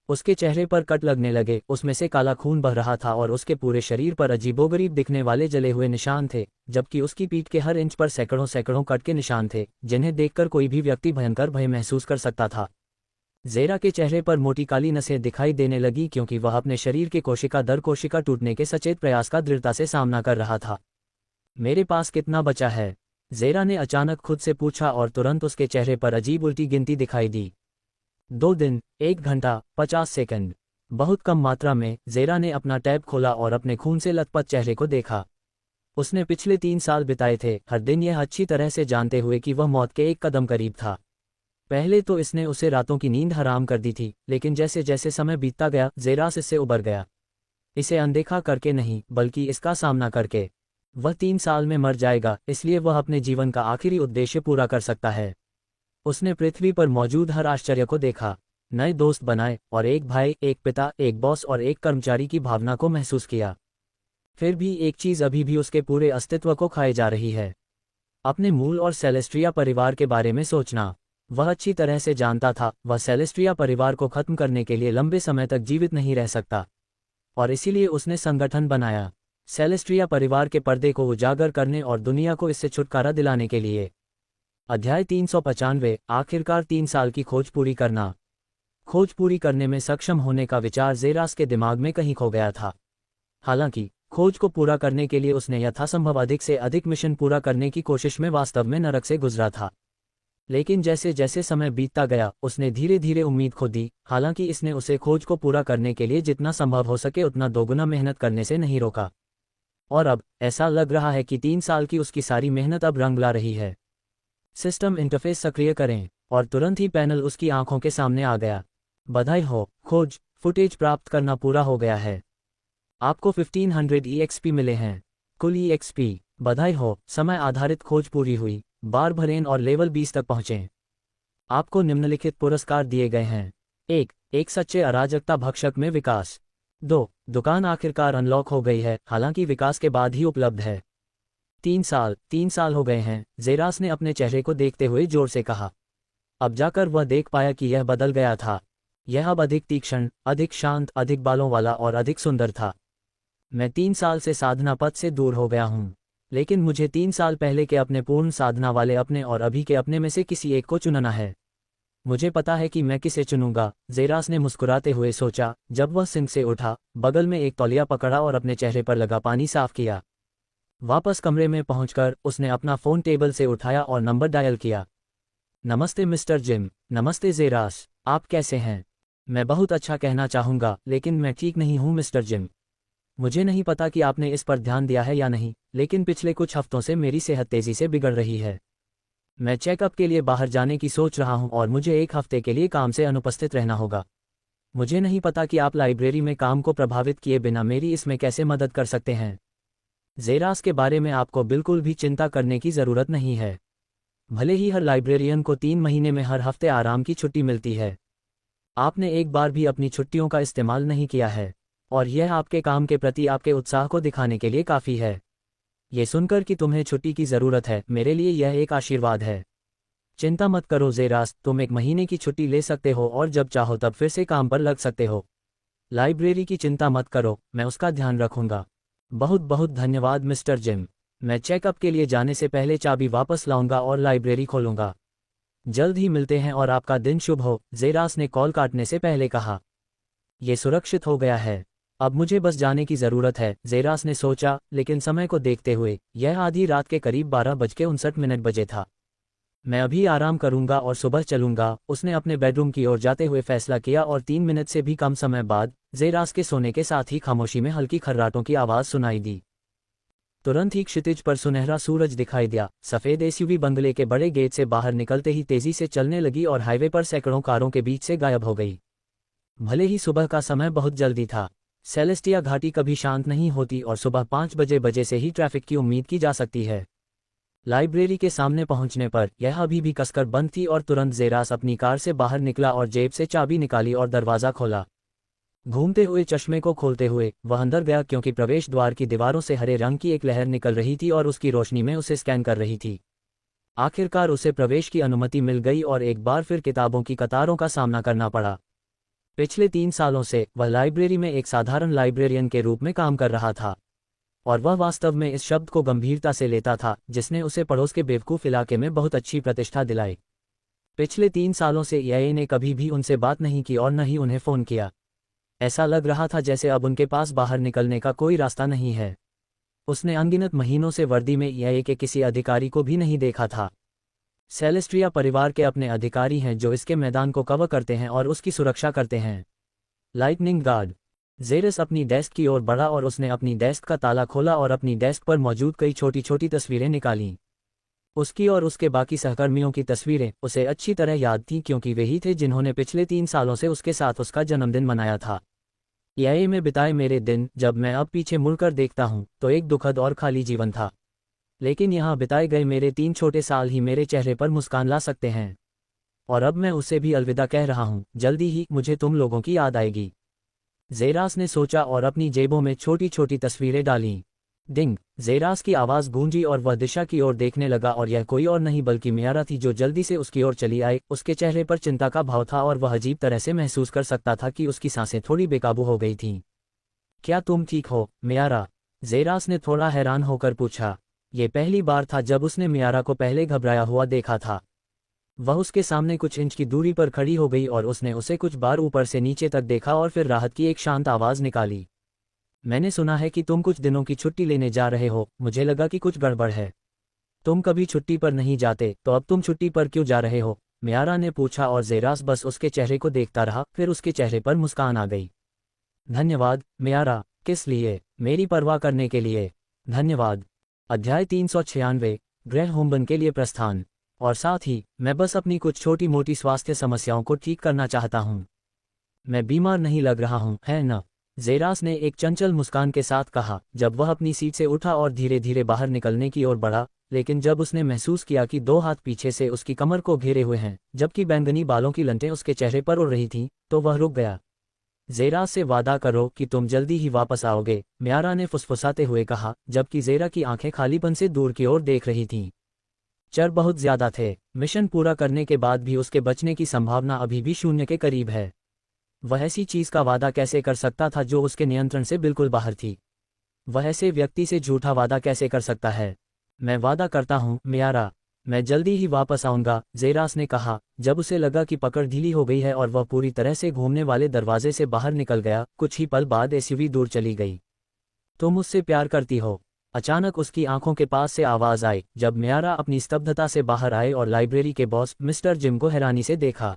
उसके चेहरे पर कट लगने लगे, उसमें से काला खून बह रहा था और उसके पूरे शरीर पर अजीबोगरीब दिखने वाले जले हुए निशान थे, जबकि उसकी पीठ के हर इंच पर सैकड़ों सैकड़ों कट के निशान थे, जिन्हें देखकर कोई भी व्यक्ति भयंकर भय महसूस कर सकता था। जेरा के चेहरे पर मोटी काली नसें दिखाई देने लगी क्योंकि वह अपने शरीर के कोशिका दर कोशिका टूटने के सचेत प्रयास का दृढ़ता से सामना कर रहा था। मेरे पास कितना बचा है? जेरा ने अचानक खुद से पूछा और तुरंत उसके चेहरे पर अजीब उल्टी गिनती दिखाई दी। 2 दिन, 1 घंटा, 50 सेकंड। बहुत कम मात्रा में। जेरा ने अपना टैब खोला और अपने खून से लथपथ चेहरे को देखा। उसने पिछले 3 साल बिताए थे, हर दिन यह अच्छी तरह से जानते हुए कि वह मौत के एक कदम करीब था। पहले तो इसने उसे रातों की नींद हराम कर दी थी, लेकिन जैसे जैसे समय बीतता गया जेरास इससे उबर गया। इसे अनदेखा करके नहीं, बल्कि इसका सामना करके। वह 3 साल में मर जाएगा, इसलिए वह अपने जीवन का आखिरी उद्देश्य पूरा कर सकता है। उसने पृथ्वी पर मौजूद हर आश्चर्य को देखा, नए दोस्त बनाए और एक भाई, एक पिता, एक बॉस और एक कर्मचारी की भावना को महसूस किया। फिर भी एक चीज़ अभी भी उसके पूरे अस्तित्व को खाए जा रही है, अपने मूल और सेलेस्ट्रिया परिवार के बारे में सोचना। वह अच्छी तरह से जानता था वह सेलेस्ट्रिया परिवार को खत्म करने के लिए लंबे समय तक जीवित नहीं रह सकता, और इसीलिए उसने संगठन बनाया, सेलेस्ट्रिया परिवार के पर्दे को उजागर करने और दुनिया को इससे छुटकारा दिलाने के लिए। अध्याय 395, आखिरकार 3 साल की खोज पूरी करना। खोज पूरी करने में सक्षम होने का विचार ज़ेरास के दिमाग में कहीं खो गया था। हालांकि खोज को पूरा करने के लिए उसने यथासंभव अधिक से अधिक मिशन पूरा करने की कोशिश में वास्तव में नरक से गुजरा था। लेकिन जैसे जैसे समय बीतता गया उसने धीरे धीरे उम्मीद खो दी। हालांकि इसने उसे खोज को पूरा करने के लिए जितना संभव हो सके उतना दोगुना मेहनत करने से नहीं रोका, और अब ऐसा लग रहा है कि 3 साल की उसकी सारी मेहनत अब रंग ला रही है। सिस्टम इंटरफेस सक्रिय करें, और तुरंत ही पैनल उसकी आंखों के सामने आ गया। बधाई हो, खोज फुटेज प्राप्त करना पूरा हो गया है। आपको 1500 EXP मिले हैं। कुल EXP। बधाई हो, समय आधारित खोज पूरी हुई, बार भरें और लेवल 20 तक पहुंचें। आपको निम्नलिखित पुरस्कार दिए गए हैं। 1. एक सच्चे अराजकता भक्षक में विकास। 2. दुकान आखिरकार अनलॉक हो गई है, हालांकि विकास के बाद ही उपलब्ध है। 3 साल हो गए हैं, ज़ेरास ने अपने चेहरे को देखते हुए जोर से कहा। अब जाकर वह देख पाया कि यह बदल गया था। यह अब अधिक तीक्ष्ण, अधिक शांत, अधिक बालों वाला और अधिक सुंदर था। मैं 3 साल से साधना पथ से दूर हो गया हूँ, लेकिन मुझे 3 साल पहले के अपने पूर्ण साधना वाले अपने और अभी के अपने में से किसी एक को चुनना है। मुझे पता है कि मैं किसे चुनूंगा, ज़ेरास ने मुस्कुराते हुए सोचा, जब वह सिंक से उठा, बगल में एक तौलिया पकड़ा और अपने चेहरे पर लगा पानी साफ किया। वापस कमरे में पहुंचकर उसने अपना फ़ोन टेबल से उठाया और नंबर डायल किया। नमस्ते मिस्टर जिम। नमस्ते ज़ेरास, आप कैसे हैं? मैं बहुत अच्छा कहना चाहूँगा, लेकिन मैं ठीक नहीं हूँ मिस्टर जिम। मुझे नहीं पता कि आपने इस पर ध्यान दिया है या नहीं, लेकिन पिछले कुछ हफ्तों से मेरी सेहत तेज़ी से बिगड़ रही है। मैं चेकअप के लिए बाहर जाने की सोच रहा हूं और मुझे 1 हफ्ते के लिए काम से अनुपस्थित रहना होगा। मुझे नहीं पता कि आप लाइब्रेरी में काम को प्रभावित किए बिना मेरी इसमें कैसे मदद कर सकते हैं। ज़ेरास के बारे में आपको बिल्कुल भी चिंता करने की ज़रूरत नहीं है। भले ही हर लाइब्रेरियन को 3 महीने में हर हफ्ते आराम की छुट्टी मिलती है, आपने एक बार भी अपनी छुट्टियों का इस्तेमाल नहीं किया है, और यह आपके काम के प्रति आपके उत्साह को दिखाने के लिए काफ़ी है। ये सुनकर कि तुम्हें छुट्टी की ज़रूरत है, मेरे लिए यह एक आशीर्वाद है। चिंता मत करो ज़ेरास, तुम 1 महीने की छुट्टी ले सकते हो और जब चाहो तब फिर से काम पर लग सकते हो। लाइब्रेरी की चिंता मत करो, मैं उसका ध्यान रखूंगा। बहुत बहुत धन्यवाद मिस्टर जिम। मैं चेकअप के लिए जाने से पहले चाबी वापस लाऊंगा और लाइब्रेरी खोलूंगा। जल्द ही मिलते हैं और आपका दिन शुभ हो, ज़ेरास ने कॉल काटने से पहले कहा। ये सुरक्षित हो गया है, अब मुझे बस जाने की ज़रूरत है, ज़ेरास ने सोचा, लेकिन समय को देखते हुए यह आधी रात के करीब 12:59 बजे था। मैं अभी आराम करूंगा और सुबह चलूंगा, उसने अपने बेडरूम की ओर जाते हुए फैसला किया, और 3 मिनट से भी कम समय बाद ज़ेरास के सोने के साथ ही खामोशी में हल्की खर्राटों की आवाज़ सुनाई दी। तुरंत ही क्षितिज पर सुनहरा सूरज दिखाई दिया। सफ़ेद एसयूवी बंगले के बड़े गेट से बाहर निकलते ही तेज़ी से चलने लगी और हाईवे पर सैकड़ों कारों के बीच से गायब हो गई। भले ही सुबह का समय बहुत जल्दी था, सेलेस्टिया घाटी कभी शांत नहीं होती और सुबह 5 बजे से ही ट्रैफिक की उम्मीद की जा सकती है। लाइब्रेरी के सामने पहुंचने पर यह अभी भी कसकर बंद थी, और तुरंत ज़ेरास अपनी कार से बाहर निकला और जेब से चाबी निकाली और दरवाज़ा खोला। घूमते हुए चश्मे को खोलते हुए वह अंदर गया, क्योंकि प्रवेश द्वार की दीवारों से हरे रंग की एक लहर निकल रही थी और उसकी रोशनी में उसे स्कैन कर रही थी। आखिरकार उसे प्रवेश की अनुमति मिल गई और एक बार फिर किताबों की कतारों का सामना करना पड़ा। पिछले 3 सालों से वह लाइब्रेरी में एक साधारण लाइब्रेरियन के रूप में काम कर रहा था, और वह वास्तव में इस शब्द को गंभीरता से लेता था, जिसने उसे पड़ोस के बेवकूफ़ इलाके में बहुत अच्छी प्रतिष्ठा दिलाई। पिछले 3 सालों से EIA ने कभी भी उनसे बात नहीं की और न ही उन्हें फ़ोन किया। ऐसा लग रहा था जैसे अब उनके पास बाहर निकलने का कोई रास्ता नहीं है। उसने अनगिनत महीनों से वर्दी में EIA के किसी अधिकारी को भी नहीं देखा था। सेलेस्ट्रिया परिवार के अपने अधिकारी हैं जो इसके मैदान को कवर करते हैं और उसकी सुरक्षा करते हैं। Lightning guard. ज़ेरास अपनी डेस्क की ओर बढ़ा और उसने अपनी डेस्क का ताला खोला और अपनी डेस्क पर मौजूद कई छोटी छोटी तस्वीरें निकालीं। उसकी और उसके बाकी सहकर्मियों की तस्वीरें उसे अच्छी तरह याद थीं, क्योंकि वे ही थे जिन्होंने पिछले 3 सालों से उसके साथ उसका जन्मदिन मनाया था। एआई में बिताए मेरे दिन, जब मैं अब पीछे मुड़कर देखता हूँ तो एक दुखद और खाली जीवन था। लेकिन यहाँ बिताए गए मेरे 3 छोटे साल ही मेरे चेहरे पर मुस्कान ला सकते हैं। और अब मैं उसे भी अलविदा कह रहा हूँ, जल्दी ही मुझे तुम लोगों की याद आएगी। जेरास ने सोचा और अपनी जेबों में छोटी छोटी तस्वीरें डालीं। डिंग, जेरास की आवाज़ गूंजी और वह दिशा की ओर देखने लगा और यह कोई और नहीं बल्कि मियारा थी जो जल्दी से उसकी ओर चली आई। उसके चेहरे पर चिंता का भाव था और वह अजीब तरह से महसूस कर सकता था कि उसकी सांसें थोड़ी बेकाबू हो गई थीं। क्या तुम ठीक हो, मियारा? जेरास ने थोड़ा हैरान होकर पूछा। ये पहली बार था जब उसने मियारा को पहले घबराया हुआ देखा था। वह उसके सामने कुछ इंच की दूरी पर खड़ी हो गई और उसने उसे कुछ बार ऊपर से नीचे तक देखा और फिर राहत की एक शांत आवाज़ निकाली। मैंने सुना है कि तुम कुछ दिनों की छुट्टी लेने जा रहे हो, मुझे लगा कि कुछ गड़बड़ है। तुम कभी छुट्टी पर नहीं जाते, तो अब तुम छुट्टी पर क्यों जा रहे हो? मियारा ने पूछा और जेरास बस उसके चेहरे को देखता रहा, फिर उसके चेहरे पर मुस्कान आ गई। धन्यवाद, मियारा। किस लिए? मेरी परवाह करने के लिए। धन्यवाद। अध्याय 396, ग्रह होमबन के लिए प्रस्थान। और साथ ही, मैं बस अपनी कुछ छोटी मोटी स्वास्थ्य समस्याओं को ठीक करना चाहता हूँ। मैं बीमार नहीं लग रहा हूँ, है न? जेरास ने एक चंचल मुस्कान के साथ कहा, जब वह अपनी सीट से उठा और धीरे धीरे बाहर निकलने की ओर बढ़ा। लेकिन जब उसने महसूस किया कि 2 हाथ पीछे से उसकी कमर को घेरे हुए हैं, जबकि बैंगनी बालों की लंटें उसके चेहरे पर उड़ रही थीं, तो वह रुक गया। जेरा से वादा करो कि तुम जल्दी ही वापस आओगे, मियारा ने फुसफुसाते हुए कहा, जबकि जेरा की आंखें खालीपन से दूर की ओर देख रही थीं। चर बहुत ज्यादा थे। मिशन पूरा करने के बाद भी उसके बचने की संभावना अभी भी 0 के करीब है। वह ऐसी चीज का वादा कैसे कर सकता था जो उसके नियंत्रण से बिल्कुल बाहर थी? वह ऐसे व्यक्ति से झूठा वादा कैसे कर सकता है? मैं वादा करता हूँ, मियारा, मैं जल्दी ही वापस आऊंगा, जेरास ने कहा, जब उसे लगा कि पकड़ ढीली हो गई है और वह पूरी तरह से घूमने वाले दरवाजे से बाहर निकल गया। कुछ ही पल बाद एसयूवी दूर चली गई। तुम मुझसे प्यार करती हो? अचानक उसकी आंखों के पास से आवाज आई, जब मियारा अपनी स्तब्धता से बाहर आए और लाइब्रेरी के बॉस मिस्टर जिम को हैरानी से देखा।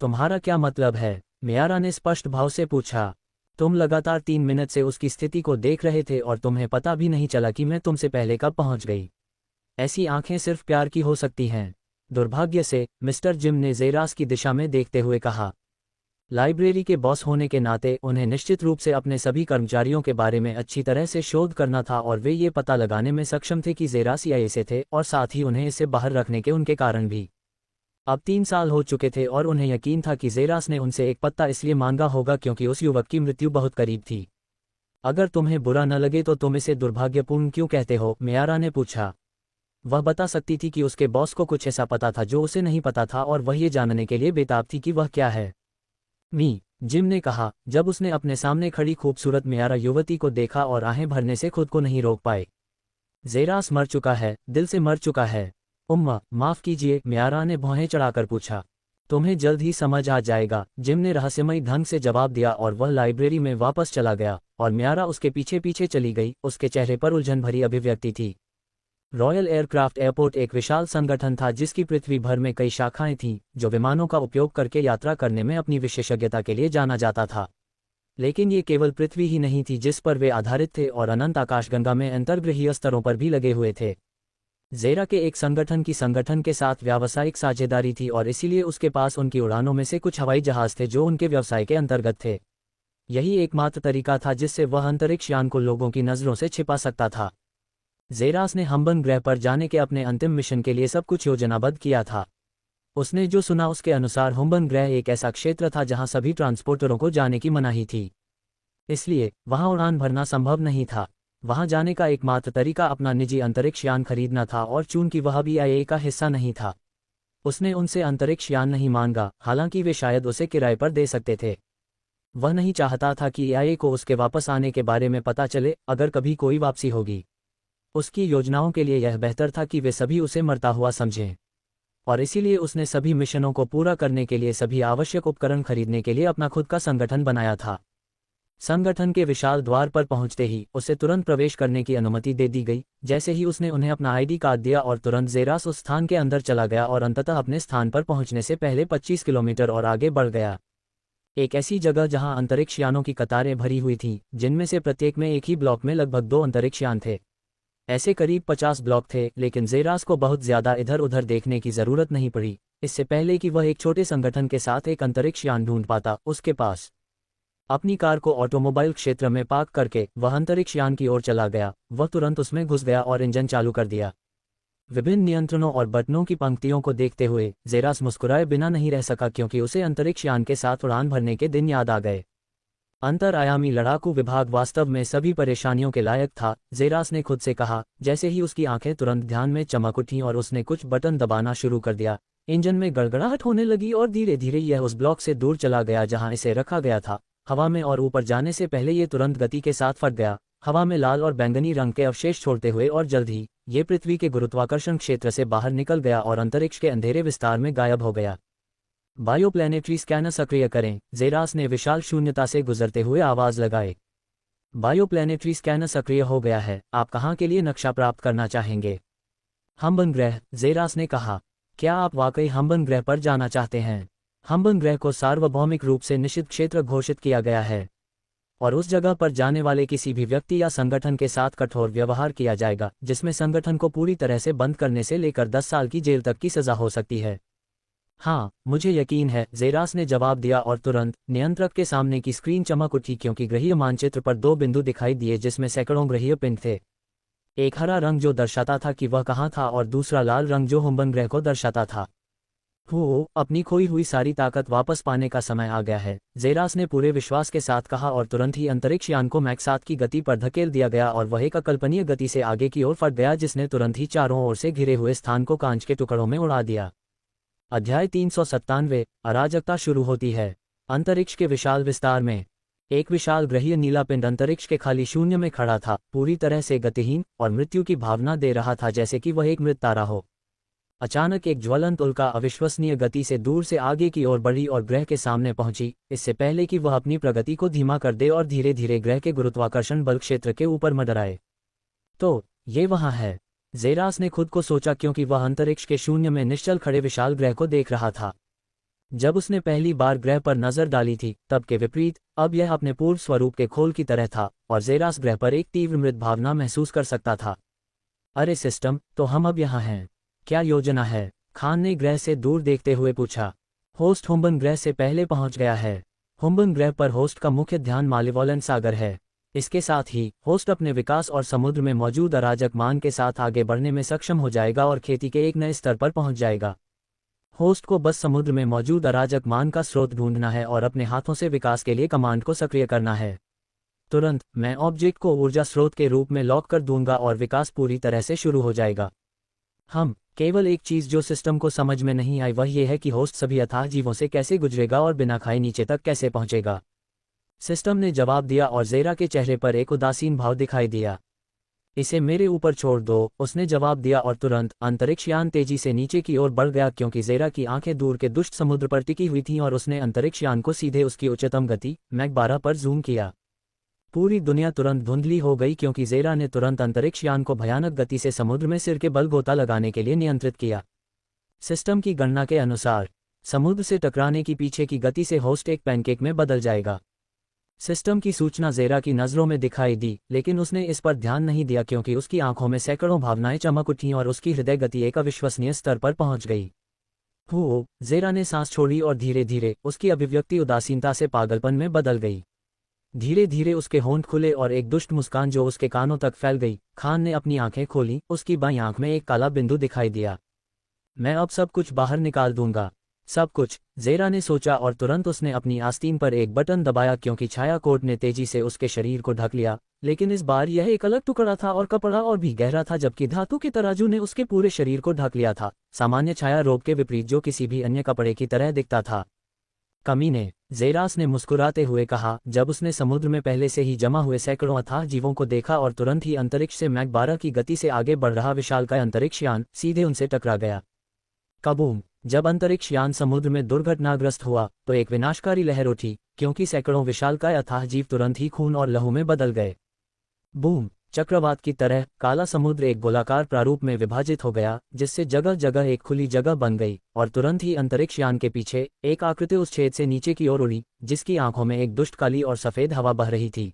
तुम्हारा क्या मतलब है? मियारा ने स्पष्ट भाव से पूछा। तुम लगातार 3 मिनट से उसकी स्थिति को देख रहे थे और तुम्हें पता भी नहीं चला कि मैं तुमसे पहले कब पहुंच गई। ऐसी आंखें सिर्फ प्यार की हो सकती हैं। दुर्भाग्य से, मिस्टर जिम ने जेरास की दिशा में देखते हुए कहा। लाइब्रेरी के बॉस होने के नाते उन्हें निश्चित रूप से अपने सभी कर्मचारियों के बारे में अच्छी तरह से शोध करना था और वे ये पता लगाने में सक्षम थे कि जेरास CIA से थे और साथ ही उन्हें इससे बाहर रखने के उनके कारण भी। अब 3 साल हो चुके थे और उन्हें यकीन था कि जेरास ने उनसे एक पत्ता इसलिए मांगा होगा क्योंकि उस युवक की मृत्यु बहुत करीब थी। अगर तुम्हें बुरा न लगे तो तुम इसे दुर्भाग्यपूर्ण क्यों कहते हो? मियारा ने पूछा। वह बता सकती थी कि उसके बॉस को कुछ ऐसा पता था जो उसे नहीं पता था और वह ये जानने के लिए बेताब थी कि वह क्या है। जिम ने कहा, जब उसने अपने सामने खड़ी खूबसूरत मियारा युवती को देखा और आहें भरने से खुद को नहीं रोक पाए। जेरास मर चुका है, दिल से मर चुका है। उम्मा, माफ कीजिए, मियारा ने भौहें चढ़ाकर पूछा। तुम्हें जल्द ही समझ आ जाएगा, जिम ने रहस्यमयी ढंग से जवाब दिया और वह लाइब्रेरी में वापस चला गया और मियारा उसके पीछे पीछे चली गई। उसके चेहरे पर उलझन भरी अभिव्यक्ति थी। रॉयल एयरक्राफ्ट एयरपोर्ट एक विशाल संगठन था जिसकी पृथ्वी भर में कई शाखाएं थीं, जो विमानों का उपयोग करके यात्रा करने में अपनी विशेषज्ञता के लिए जाना जाता था। लेकिन ये केवल पृथ्वी ही नहीं थी जिस पर वे आधारित थे और अनंत आकाशगंगा में अंतर्ग्रहीय स्तरों पर भी लगे हुए थे। जेरा के एक संगठन की संगठन के साथ व्यावसायिक साझेदारी थी और इसीलिए उसके पास उनकी उड़ानों में से कुछ हवाई जहाज थे जो उनके व्यवसाय के अंतर्गत थे। यही एकमात्र तरीका था जिससे वह अंतरिक्ष यान को लोगों की नज़रों से छिपा सकता था। जेरास ने हम्बन ग्रह पर जाने के अपने अंतिम मिशन के लिए सब कुछ योजनाबद्ध किया था। उसने जो सुना उसके अनुसार हम्बन ग्रह एक ऐसा क्षेत्र था जहां सभी ट्रांसपोर्टरों को जाने की मनाही थी। इसलिए वहां उड़ान भरना संभव नहीं था। वहां जाने का एकमात्र तरीका अपना निजी अंतरिक्ष यान खरीदना था और चूंकि वह भी IA का हिस्सा नहीं था, उसने उनसे अंतरिक्ष यान नहीं मांगा, हालांकि वे शायद उसे किराए पर दे सकते थे। वह नहीं चाहता था कि IA को उसके वापस आने के बारे में पता चले, अगर कभी कोई वापसी होगी। उसकी योजनाओं के लिए यह बेहतर था कि वे सभी उसे मरता हुआ समझें। और इसीलिए उसने सभी मिशनों को पूरा करने के लिए सभी आवश्यक उपकरण खरीदने के लिए अपना खुद का संगठन बनाया था। संगठन के विशाल द्वार पर पहुंचते ही उसे तुरंत प्रवेश करने की अनुमति दे दी गई। जैसे ही उसने उन्हें अपना ID कार्ड दिया और तुरंत जेरास उस स्थान के अंदर चला गया और अंततः अपने स्थान पर पहुंचने से पहले 25 किलोमीटर और आगे बढ़ गया। एक ऐसी जगह जहां अंतरिक्ष यानों की कतारें भरी हुई थीं, जिनमें से प्रत्येक में एक ही ब्लॉक में लगभग 2 अंतरिक्ष यान थे। ऐसे करीब 50 ब्लॉक थे, लेकिन जेरास को बहुत ज्यादा इधर उधर देखने की जरूरत नहीं पड़ी। इससे पहले कि वह एक छोटे संगठन के साथ एक अंतरिक्ष यान ढूंढ पाता, उसके पास अपनी कार को ऑटोमोबाइल क्षेत्र में पार्क करके वह अंतरिक्ष यान की ओर चला गया। वह तुरंत उसमें घुस गया और इंजन चालू कर दिया। विभिन्न नियंत्रणों और बटनों की पंक्तियों को देखते हुए जेरास मुस्कुराए बिना नहीं रह सका, क्योंकि उसे अंतरिक्ष यान के साथ उड़ान भरने के दिन याद आ गए। अंतरआयामी लड़ाकू विभाग वास्तव में सभी परेशानियों के लायक था, जेरास ने खुद से कहा, जैसे ही उसकी आंखें तुरंत ध्यान में चमक उठीं और उसने कुछ बटन दबाना शुरू कर दिया। इंजन में गड़गड़ाहट होने लगी और धीरे धीरे यह उस ब्लॉक से दूर चला गया जहां इसे रखा गया था। हवा में और ऊपर जाने से पहले ये तुरंत गति के साथ फट गया, हवा में लाल और बैंगनी रंग के अवशेष छोड़ते हुए, और जल्द ही ये पृथ्वी के गुरुत्वाकर्षण क्षेत्र से बाहर निकल गया और अंतरिक्ष के अंधेरे विस्तार में गायब हो गया। बायोप्लैनेटरी स्कैनर सक्रिय करें, जेरास ने विशाल शून्यता से गुजरते हुए आवाज लगाए। बायोप्लैनेटरी स्कैनर सक्रिय हो गया है। आप कहाँ के लिए नक्शा प्राप्त करना चाहेंगे? हम्बन ग्रह, जेरास ने कहा। क्या आप वाकई हम्बन ग्रह पर जाना चाहते हैं? हम्बन ग्रह को सार्वभौमिक रूप से निषिद्ध क्षेत्र घोषित किया गया है और उस जगह पर जाने वाले किसी भी व्यक्ति या संगठन के साथ कठोर व्यवहार किया जाएगा, जिसमें संगठन को पूरी तरह से बंद करने से लेकर 10 साल की जेल तक की सजा हो सकती है। हाँ, मुझे यकीन है, जेरास ने जवाब दिया और तुरंत नियंत्रक के सामने की स्क्रीन चमक उठी, क्योंकि ग्रहीय मानचित्र पर 2 बिंदु दिखाई दिए जिसमें सैकड़ों ग्रहीय पिंड थे। एक हरा रंग जो दर्शाता था कि वह कहाँ था और दूसरा लाल रंग जो हम्बन ग्रह को दर्शाता था। अपनी खोई हुई सारी ताकत वापस पाने का समय आ गया है, जेरास ने पूरे विश्वास के साथ कहा, और तुरंत ही अंतरिक्ष यान को मैक 7 की गति पर धकेल दिया गया और वह एक अकल्पनीय गति से आगे की ओर फट गया, जिसने तुरंत ही चारों ओर से घिरे हुए स्थान को कांच के टुकड़ों में उड़ा दिया। अध्याय 397, अराजकता शुरू होती है। अंतरिक्ष के विशाल विस्तार में एक विशाल ग्रहीय नीला पिंड अंतरिक्ष के खाली शून्य में खड़ा था, पूरी तरह से गतिहीन और मृत्यु की भावना दे रहा था, जैसे कि वह एक मृत तारा हो। अचानक एक ज्वलंत उल्का अविश्वसनीय गति से दूर से आगे की ओर बढ़ी और ग्रह के सामने पहुंची, इससे पहले कि वह अपनी प्रगति को धीमा कर दे और धीरे धीरे ग्रह के गुरुत्वाकर्षण बल क्षेत्र के ऊपर मंडराए। तो ये वहां है, जेरास ने खुद को सोचा, क्योंकि वह अंतरिक्ष के शून्य में निश्चल खड़े विशाल ग्रह को देख रहा था। जब उसने पहली बार ग्रह पर नजर डाली थी, तब के विपरीत अब यह अपने पूर्व स्वरूप के खोल की तरह था और जेरास ग्रह पर एक तीव्र मृत भावना महसूस कर सकता था। अरे सिस्टम, तो हम अब यहाँ हैं। क्या योजना है? खान ने ग्रह से दूर देखते हुए पूछा। होस्ट हुम्बन ग्रह से पहले पहुंच गया है। हुम्बन ग्रह पर होस्ट का मुख्य ध्यान मालेवोलेंट सागर है। इसके साथ ही होस्ट अपने विकास और समुद्र में मौजूद अराजक मान के साथ आगे बढ़ने में सक्षम हो जाएगा और खेती के एक नए स्तर पर पहुंच जाएगा। होस्ट को बस समुद्र में मौजूद अराजक मान का स्रोत ढूंढना है और अपने हाथों से विकास के लिए कमांड को सक्रिय करना है। तुरंत मैं ऑब्जेक्ट को ऊर्जा स्रोत के रूप में लॉक कर दूंगा और विकास पूरी तरह से शुरू हो जाएगा। केवल एक चीज जो सिस्टम को समझ में नहीं आई वह यह है कि होस्ट सभी अथाह जीवों से कैसे गुजरेगा और बिना खाए नीचे तक कैसे पहुंचेगा। सिस्टम ने जवाब दिया और जेरा के चेहरे पर एक उदासीन भाव दिखाई दिया। इसे मेरे ऊपर छोड़ दो, उसने जवाब दिया और तुरंत अंतरिक्ष यान तेजी से नीचे की ओर बढ़ गया, क्योंकि जेरा की आंखें दूर के दुष्ट समुद्र पर टिकी हुई थीं और उसने अंतरिक्ष यान को सीधे उसकी उच्चतम गति मैक 12 पर जूम किया। पूरी दुनिया तुरंत धुंधली हो गई, क्योंकि जेरा ने तुरंत अंतरिक्ष यान को भयानक गति से समुद्र में सिर के बल गोता लगाने के लिए नियंत्रित किया। सिस्टम की गणना के अनुसार समुद्र से टकराने की पीछे की गति से होस्ट एक पैनकेक में बदल जाएगा। सिस्टम की सूचना जेरा की नजरों में दिखाई दी, लेकिन उसने इस पर ध्यान नहीं दिया, क्योंकि उसकी आंखों में सैकड़ों भावनाएं चमक उठीं और उसकी हृदय गति एक अविश्वसनीय स्तर पर पहुंच गई। जेरा ने सांस छोड़ी और धीरे धीरे उसकी अभिव्यक्ति उदासीनता से पागलपन में बदल गई। धीरे धीरे उसके होंठ खुले और एक दुष्ट मुस्कान जो उसके कानों तक फैल गई। खान ने अपनी आंखें खोली, उसकी बाईं आंख में एक काला बिंदु दिखाई दिया। मैं अब सब कुछ बाहर निकाल दूंगा। सब कुछ, जेरा ने सोचा और तुरंत उसने अपनी आस्तीन पर एक बटन दबाया, क्योंकि छाया कोट ने तेजी से उसके शरीर को ढक लिया, लेकिन इस बार यह एक अलग टुकड़ा था और कपड़ा और भी गहरा था, जबकि धातु के तराजू ने उसके पूरे शरीर को ढक लिया था, सामान्य छाया रोग के विपरीत जो किसी भी अन्य कपड़े की तरह दिखता था। कमीने, जेरास ने मुस्कुराते हुए कहा, जब उसने समुद्र में पहले से ही जमा हुए सैकड़ों अथाह जीवों को देखा और तुरंत ही अंतरिक्ष से मैक 12 की गति से आगे बढ़ रहा विशालकाय अंतरिक्ष यान सीधे उनसे टकरा गया। कबूम! जब अंतरिक्ष यान समुद्र में दुर्घटनाग्रस्त हुआ तो एक विनाशकारी लहर उठी, क्योंकि सैकड़ों विशालकाय अथाह जीव तुरंत ही खून और लहू में बदल गए। बूम! चक्रवात की तरह काला समुद्र एक गोलाकार प्रारूप में विभाजित हो गया, जिससे जगह जगह एक खुली जगह बन गई, और तुरंत ही अंतरिक्ष यान के पीछे एक आकृति उस छेद से नीचे की ओर उड़ी, जिसकी आंखों में एक दुष्ट काली और सफेद हवा बह रही थी।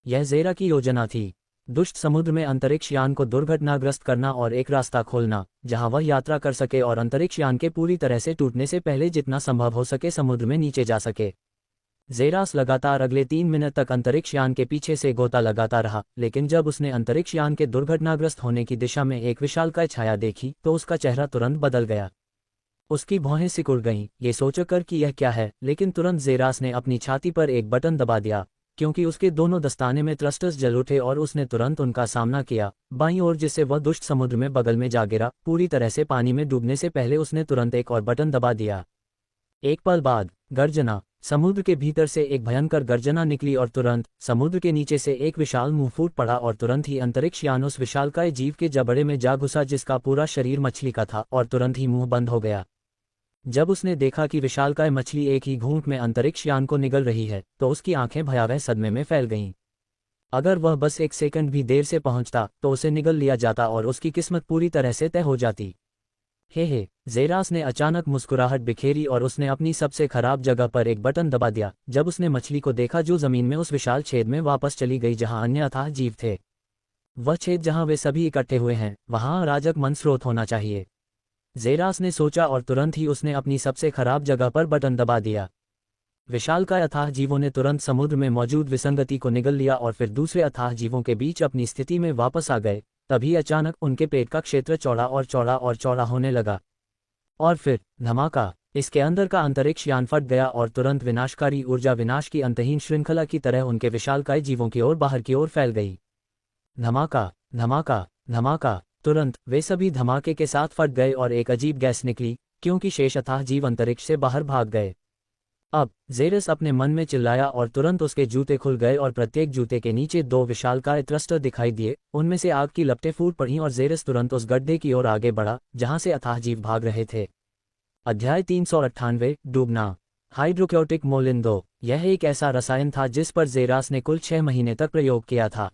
यह जेरा की योजना थी, दुष्ट समुद्र में अंतरिक्ष यान को दुर्घटनाग्रस्त करना और एक रास्ता खोलना जहां वह यात्रा कर सके और अंतरिक्ष यान के पूरी तरह से टूटने से पहले जितना संभव हो सके समुद्र में नीचे जा सके। ज़ेरास लगातार अगले 3 मिनट तक अंतरिक्ष यान के पीछे से गोता लगाता रहा, लेकिन जब उसने अंतरिक्ष यान के दुर्घटनाग्रस्त होने की दिशा में एक विशालकाय छाया देखी तो उसका चेहरा तुरंत बदल गया। उसकी भौहें सिकुड़ गईं, ये सोचकर कि यह क्या है, लेकिन तुरंत ज़ेरास ने अपनी छाती पर एक बटन दबा दिया, क्योंकि उसके दोनों दस्ताने में थ्रस्टर्स जल उठे और उसने तुरंत उनका सामना किया बाईं ओर, जिससे वह दुष्ट समुद्र में बगल में जा गिरा। पूरी तरह से पानी में डूबने से पहले उसने तुरंत एक और बटन दबा दिया। एक पल बाद गर्जना, समुद्र के भीतर से एक भयंकर गर्जना निकली और तुरंत समुद्र के नीचे से एक विशाल मुंह फूट पड़ा और तुरंत ही अंतरिक्ष यान उस विशालकाय जीव के जबड़े में जा घुसा जिसका पूरा शरीर मछली का था, और तुरंत ही मुंह बंद हो गया। जब उसने देखा कि विशालकाय मछली एक ही घूंट में अंतरिक्ष यान को निगल रही है तो उसकी आंखें भयावह सदमे में फैल गईं। अगर वह बस एक सेकंड भी देर से पहुंचता तो उसे निगल लिया जाता और उसकी किस्मत पूरी तरह से तय हो जाती। हे, ज़ेरास ने अचानक मुस्कुराहट बिखेरी और उसने अपनी सबसे खराब जगह पर एक बटन दबा दिया जब उसने मछली को देखा जो जमीन में उस विशाल छेद में वापस चली गई जहां अन्य अथाह जीव थे। वह छेद जहां वे सभी इकट्ठे हुए हैं, वहां अराजक मन स्रोत होना चाहिए, ज़ेरास ने सोचा, और तुरंत ही उसने अपनी सबसे खराब जगह पर बटन दबा दिया। विशालकाय अथाह जीवों ने तुरंत समुद्र में मौजूद विसंगति को निगल लिया और फिर दूसरे अथाह जीवों के बीच अपनी स्थिति में वापस आ गए। तभी अचानक उनके पेट का क्षेत्र चौड़ा और चौड़ा और चौड़ा होने लगा, और फिर धमाका, इसके अंदर का अंतरिक्ष यान फट गया और तुरंत विनाशकारी ऊर्जा विनाश की अंतहीन श्रृंखला की तरह उनके विशालकाय जीवों की ओर बाहर की ओर फैल गई। धमाका, धमाका, धमाका, तुरंत वे सभी धमाके के साथ फट गए और एक अजीब गैस निकली, क्योंकि शेष अथाह जीव अंतरिक्ष से बाहर भाग गए। अब ज़ेरस अपने मन में चिल्लाया और तुरंत उसके जूते खुल गए और प्रत्येक जूते के नीचे 2 विशालकाय थ्रस्टर दिखाई दिए, उनमें से आग की लपटें फूट पड़ीं और ज़ेरस तुरंत उस गड्ढे की ओर आगे बढ़ा जहां से अथाह जीव भाग रहे थे। अध्याय 398, डूबना। हाइड्रोक्योटिक मोलिंदो, यह एक ऐसा रसायन था जिस पर ज़ेरास ने कुल 6 महीने तक प्रयोग किया था।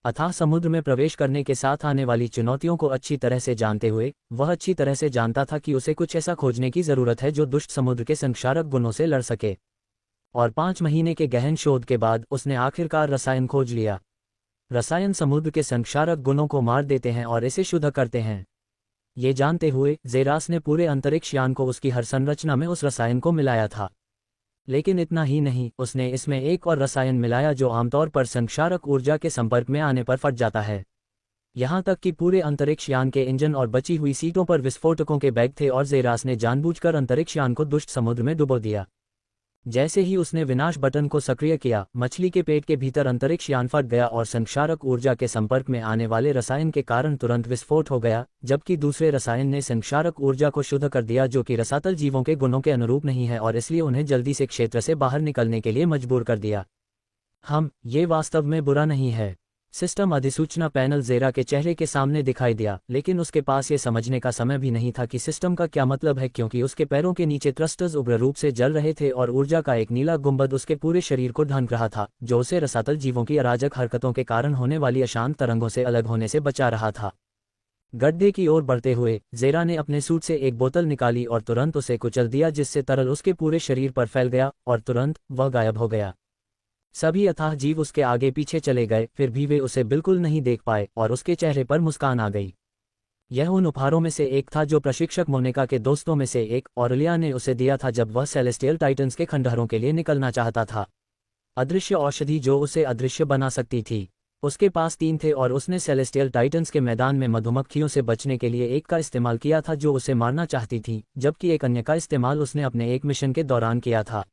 अथाह समुद्र में प्रवेश करने के साथ आने वाली चुनौतियों को अच्छी तरह से जानते हुए वह अच्छी तरह से जानता था कि उसे कुछ ऐसा खोजने की ज़रूरत है जो दुष्ट समुद्र के संक्षारक गुणों से लड़ सके। और 5 महीने के गहन शोध के बाद उसने आखिरकार रसायन खोज लिया। रसायन समुद्र के संक्षारक गुणों को मार देते हैं और इसे शुद्ध करते हैं। ये जानते हुए ज़ेरास ने पूरे अंतरिक्ष यान को उसकी हर संरचना में उस रसायन को मिलाया था। लेकिन इतना ही नहीं, उसने इसमें एक और रसायन मिलाया जो आमतौर पर संक्षारक ऊर्जा के संपर्क में आने पर फट जाता है। यहाँ तक कि पूरे अंतरिक्ष यान के इंजन और बची हुई सीटों पर विस्फोटकों के बैग थे और ज़ेरास ने जानबूझकर अंतरिक्ष यान को दुष्ट समुद्र में डुबो दिया। जैसे ही उसने विनाश बटन को सक्रिय किया, मछली के पेट के भीतर अंतरिक्ष यान फट गया और संक्षारक ऊर्जा के संपर्क में आने वाले रसायन के कारण तुरंत विस्फोट हो गया, जबकि दूसरे रसायन ने संक्षारक ऊर्जा को शुद्ध कर दिया जो कि रसातल जीवों के गुणों के अनुरूप नहीं है और इसलिए उन्हें जल्दी से क्षेत्र से बाहर निकलने के लिए मजबूर कर दिया। ये वास्तव में बुरा नहीं है। सिस्टम अधिसूचना पैनल ज़ेरा के चेहरे के सामने दिखाई दिया, लेकिन उसके पास ये समझने का समय भी नहीं था कि सिस्टम का क्या मतलब है, क्योंकि उसके पैरों के नीचे थ्रस्टर्स उग्र रूप से जल रहे थे और ऊर्जा का एक नीला गुंबद उसके पूरे शरीर को ढांक रहा था, जो उसे रसातल जीवों की अराजक हरकतों के कारण होने वाली अशांत तरंगों से अलग होने से बचा रहा था। गड्ढे की ओर बढ़ते हुए ज़ेरा ने अपने सूट से एक बोतल निकाली और तुरंत उसे कुचल दिया, जिससे तरल उसके पूरे शरीर पर फैल गया और तुरंत वह गायब हो गया। सभी अथाह जीव उसके आगे पीछे चले गए, फिर भी वे उसे बिल्कुल नहीं देख पाए और उसके चेहरे पर मुस्कान आ गई। यह उन उपहारों में से एक था जो प्रशिक्षक मोनिका के दोस्तों में से एक ऑरलिया ने उसे दिया था जब वह सेलेस्टियल टाइटन्स के खंडहरों के लिए निकलना चाहता था। अदृश्य औषधि जो उसे अदृश्य बना सकती थी। उसके पास 3 थे और उसने सेलेस्टियल टाइटन्स के मैदान में मधुमक्खियों से बचने के लिए एक का इस्तेमाल किया था जो उसे मारना चाहती थी, जबकि एक अन्य का इस्तेमाल उसने अपने एक मिशन के दौरान किया था।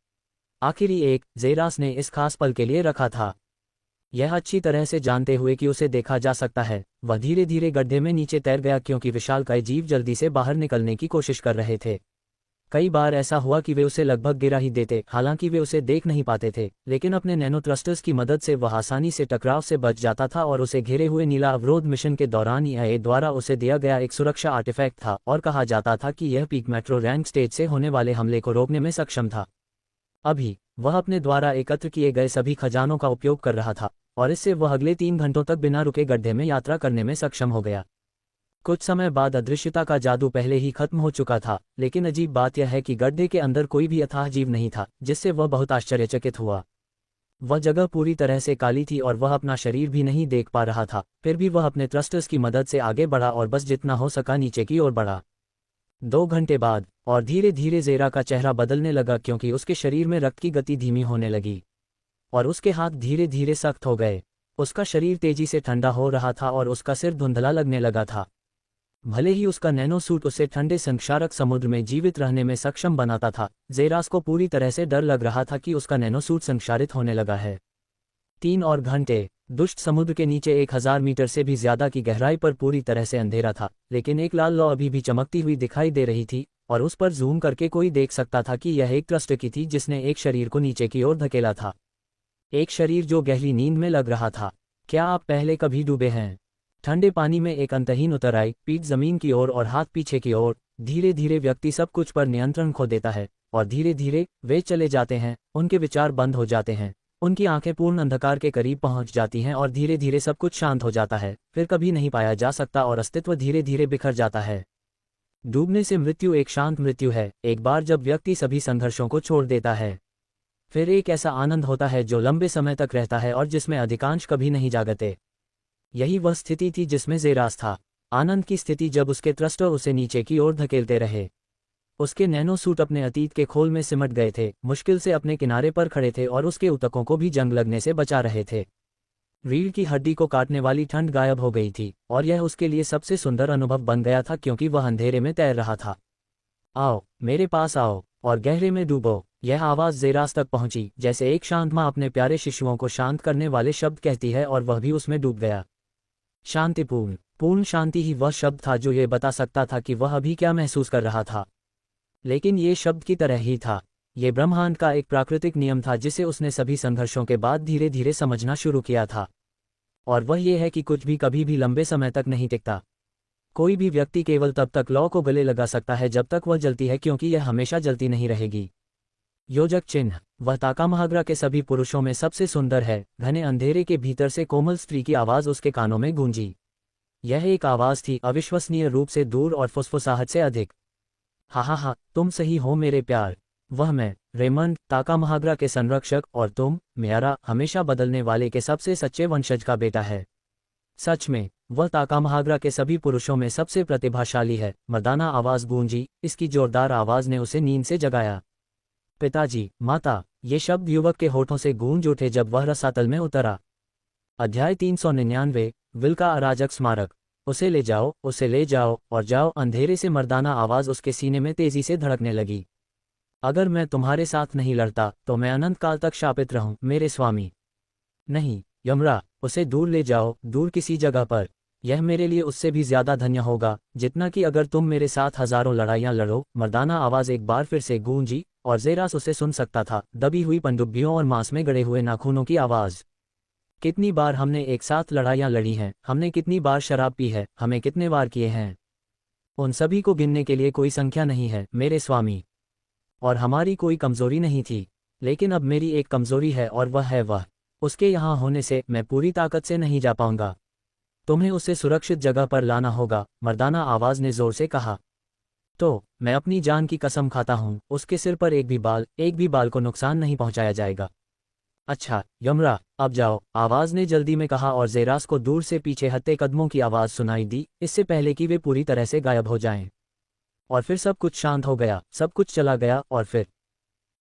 आखिरी एक ज़ेरास ने इस खास पल के लिए रखा था। यह अच्छी तरह से जानते हुए कि उसे देखा जा सकता है, वह धीरे धीरे गड्ढे में नीचे तैर गया, क्योंकि विशालकाय जीव जल्दी से बाहर निकलने की कोशिश कर रहे थे। कई बार ऐसा हुआ कि वे उसे लगभग गिरा ही देते, हालांकि वे उसे देख नहीं पाते थे, लेकिन अपने नैनो थ्रस्टर्स की मदद से वह आसानी से टकराव से बच जाता था और उसे घेरे हुए नीला अवरोध मिशन के दौरान EIA द्वारा उसे दिया गया एक सुरक्षा आर्टिफैक्ट था और कहा जाता था कि यह पीक मेट्रो रैंक स्टेज से होने वाले हमले को रोकने में सक्षम था। अभी वह अपने द्वारा एकत्र किए गए सभी खजानों का उपयोग कर रहा था और इससे वह अगले 3 घंटों तक बिना रुके गड्ढे में यात्रा करने में सक्षम हो गया। कुछ समय बाद अदृश्यता का जादू पहले ही खत्म हो चुका था, लेकिन अजीब बात यह है कि गड्ढे के अंदर कोई भी अथाह जीव नहीं था, जिससे वह बहुत आश्चर्यचकित हुआ। वह जगह पूरी तरह से काली थी और वह अपना शरीर भी नहीं देख पा रहा था, फिर भी वह अपने थ्रस्टर्स की मदद से आगे बढ़ा और बस जितना हो सका नीचे की ओर बढ़ा। 2 घंटे बाद, और धीरे धीरे ज़ेरा का चेहरा बदलने लगा क्योंकि उसके शरीर में रक्त की गति धीमी होने लगी और उसके हाथ धीरे धीरे सख्त हो गए। उसका शरीर तेजी से ठंडा हो रहा था और उसका सिर धुंधला लगने लगा था। भले ही उसका नैनो सूट उसे ठंडे संक्षारक समुद्र में जीवित रहने में सक्षम बनाता था, ज़ेरास को पूरी तरह से डर लग रहा था कि उसका नैनो सूट संक्षारित होने लगा है। 3 और घंटे। दुष्ट समुद्र के नीचे 1000 मीटर से भी ज्यादा की गहराई पर पूरी तरह से अंधेरा था, लेकिन एक लाल लौ अभी भी चमकती हुई दिखाई दे रही थी और उस पर जूम करके कोई देख सकता था कि यह एक ट्रस्ट की थी जिसने एक शरीर को नीचे की ओर धकेला था। एक शरीर जो गहरी नींद में लग रहा था। क्या आप पहले कभी डूबे हैं? ठंडे पानी में एक अंतहीन उतराई, पीठ जमीन की ओर और हाथ पीछे की ओर। धीरे धीरे व्यक्ति सब कुछ पर नियंत्रण खो देता है और धीरे धीरे वे चले जाते हैं, उनके विचार बंद हो जाते हैं, उनकी आंखें पूर्ण अंधकार के करीब पहुंच जाती हैं और धीरे धीरे सब कुछ शांत हो जाता है, फिर कभी नहीं पाया जा सकता और अस्तित्व धीरे धीरे बिखर जाता है। डूबने से मृत्यु एक शांत मृत्यु है, एक बार जब व्यक्ति सभी संघर्षों को छोड़ देता है। फिर एक ऐसा आनंद होता है जो लंबे समय तक रहता है और जिसमें अधिकांश कभी नहीं जागते। यही वह स्थिति थी जिसमें ज़ेरास था। आनंद की स्थिति जब उसके थ्रस्टर उसे नीचे की ओर धकेलते रहे। उसके नैनो सूट अपने अतीत के खोल में सिमट गए थे, मुश्किल से अपने किनारे पर खड़े थे और उसके ऊतकों को भी जंग लगने से बचा रहे थे। रीढ़ की हड्डी को काटने वाली ठंड गायब हो गई थी और यह उसके लिए सबसे सुंदर अनुभव बन गया था क्योंकि वह अंधेरे में तैर रहा था। आओ, मेरे पास आओ और गहरे में डूबो। यह आवाज़ ज़ेरास तक पहुंची, जैसे एक शांत माँ अपने प्यारे शिशुओं को शांत करने वाले शब्द कहती है, और वह भी उसमें डूब गया। शांतिपूर्ण, पूर्ण शांति ही वह शब्द था जो ये बता सकता था कि वह अभी क्या महसूस कर रहा था। लेकिन ये शब्द की तरह ही था। ये ब्रह्मांड का एक प्राकृतिक नियम था जिसे उसने सभी संघर्षों के बाद धीरे धीरे समझना शुरू किया था। और वह ये है कि कुछ भी कभी भी लंबे समय तक नहीं टिकता। कोई भी व्यक्ति केवल तब तक लौ को गले लगा सकता है जब तक वह जलती है, क्योंकि यह हमेशा जलती नहीं रहेगी। योजक चिन्ह। वह ताकामहाग्रा के सभी पुरुषों में सबसे सुंदर है। घने अंधेरे के भीतर से कोमल स्त्री की आवाज़ उसके कानों में गूंजी। यह एक आवाज़ थी, अविश्वसनीय रूप से दूर और फुसफुसाहट से अधिक। हा, तुम सही हो मेरे प्यार। वह मैं, रेमंड, ताकामहाग्रा के संरक्षक, और तुम, मेरा, हमेशा बदलने वाले के सबसे सच्चे वंशज का बेटा है। सच में, वह ताकामहाग्रा के सभी पुरुषों में सबसे प्रतिभाशाली है। मर्दाना आवाज़ गूंजी, इसकी जोरदार आवाज़ ने उसे नींद से जगाया। पिताजी, माता, ये शब्द युवक के होठों से गूंज उठे जब वह रसातल में उतरा। अध्याय 399, विल का अराजक स्मारक। उसे ले जाओ और जाओ। अंधेरे से मर्दाना आवाज़ उसके सीने में तेजी से धड़कने लगी। अगर मैं तुम्हारे साथ नहीं लड़ता तो मैं अनंत काल तक शापित रहूं, मेरे स्वामी। नहीं, यमरा, उसे दूर ले जाओ, दूर किसी जगह पर। यह मेरे लिए उससे भी ज्यादा धन्य होगा जितना कि अगर तुम मेरे साथ हजारों लड़ाइयां लड़ो। मर्दाना आवाज़ एक बार फिर से गूंजी और ज़ेरास उसे सुन सकता था, दबी हुई पनडुब्बियों और मांस में गड़े हुए नाखूनों की आवाज़। कितनी बार हमने एक साथ लड़ाइयां लड़ी हैं, हमने कितनी बार शराब पी है, हमें कितने वार किए हैं। उन सभी को गिनने के लिए कोई संख्या नहीं है, मेरे स्वामी। और हमारी कोई कमजोरी नहीं थी, लेकिन अब मेरी एक कमजोरी है और वह है उसके यहाँ होने से मैं पूरी ताकत से नहीं जा पाऊंगा। तुम्हें उसे सुरक्षित जगह पर लाना होगा, मर्दाना आवाज़ ने जोर से कहा। तो मैं अपनी जान की कसम खाता हूँ, उसके सिर पर एक भी बाल को नुकसान नहीं पहुंचाया जाएगा। अच्छा यमरा, अब जाओ, आवाज़ ने जल्दी में कहा और ज़ेरास को दूर से पीछे हत्ते कदमों की आवाज़ सुनाई दी, इससे पहले कि वे पूरी तरह से गायब हो जाएं। और फिर सब कुछ शांत हो गया, सब कुछ चला गया और फिर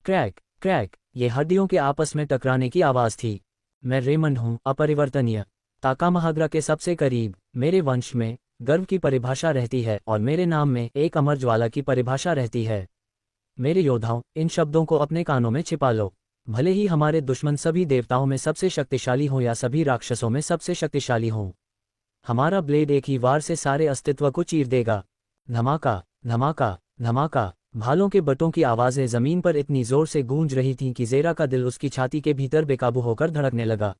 क्रैक क्रैक, ये हड्डियों के आपस में टकराने की आवाज़ थी। मैं रेमंड हूँ, अपरिवर्तनीय, ताकामहाग्रा के सबसे करीब। मेरे वंश में गर्व की परिभाषा रहती है और मेरे नाम में एक अमर ज्वाला की परिभाषा रहती है। मेरे योद्धाओं, इन शब्दों को अपने कानों में छिपा लो। भले ही हमारे दुश्मन सभी देवताओं में सबसे शक्तिशाली हों या सभी राक्षसों में सबसे शक्तिशाली हों, हमारा ब्लेड एक ही वार से सारे अस्तित्व को चीर देगा। धमाका धमाका धमाका। भालों के बटों की आवाज़ें ज़मीन पर इतनी जोर से गूंज रही थीं कि ज़ेरा का दिल उसकी छाती के भीतर बेकाबू होकर धड़कने लगा।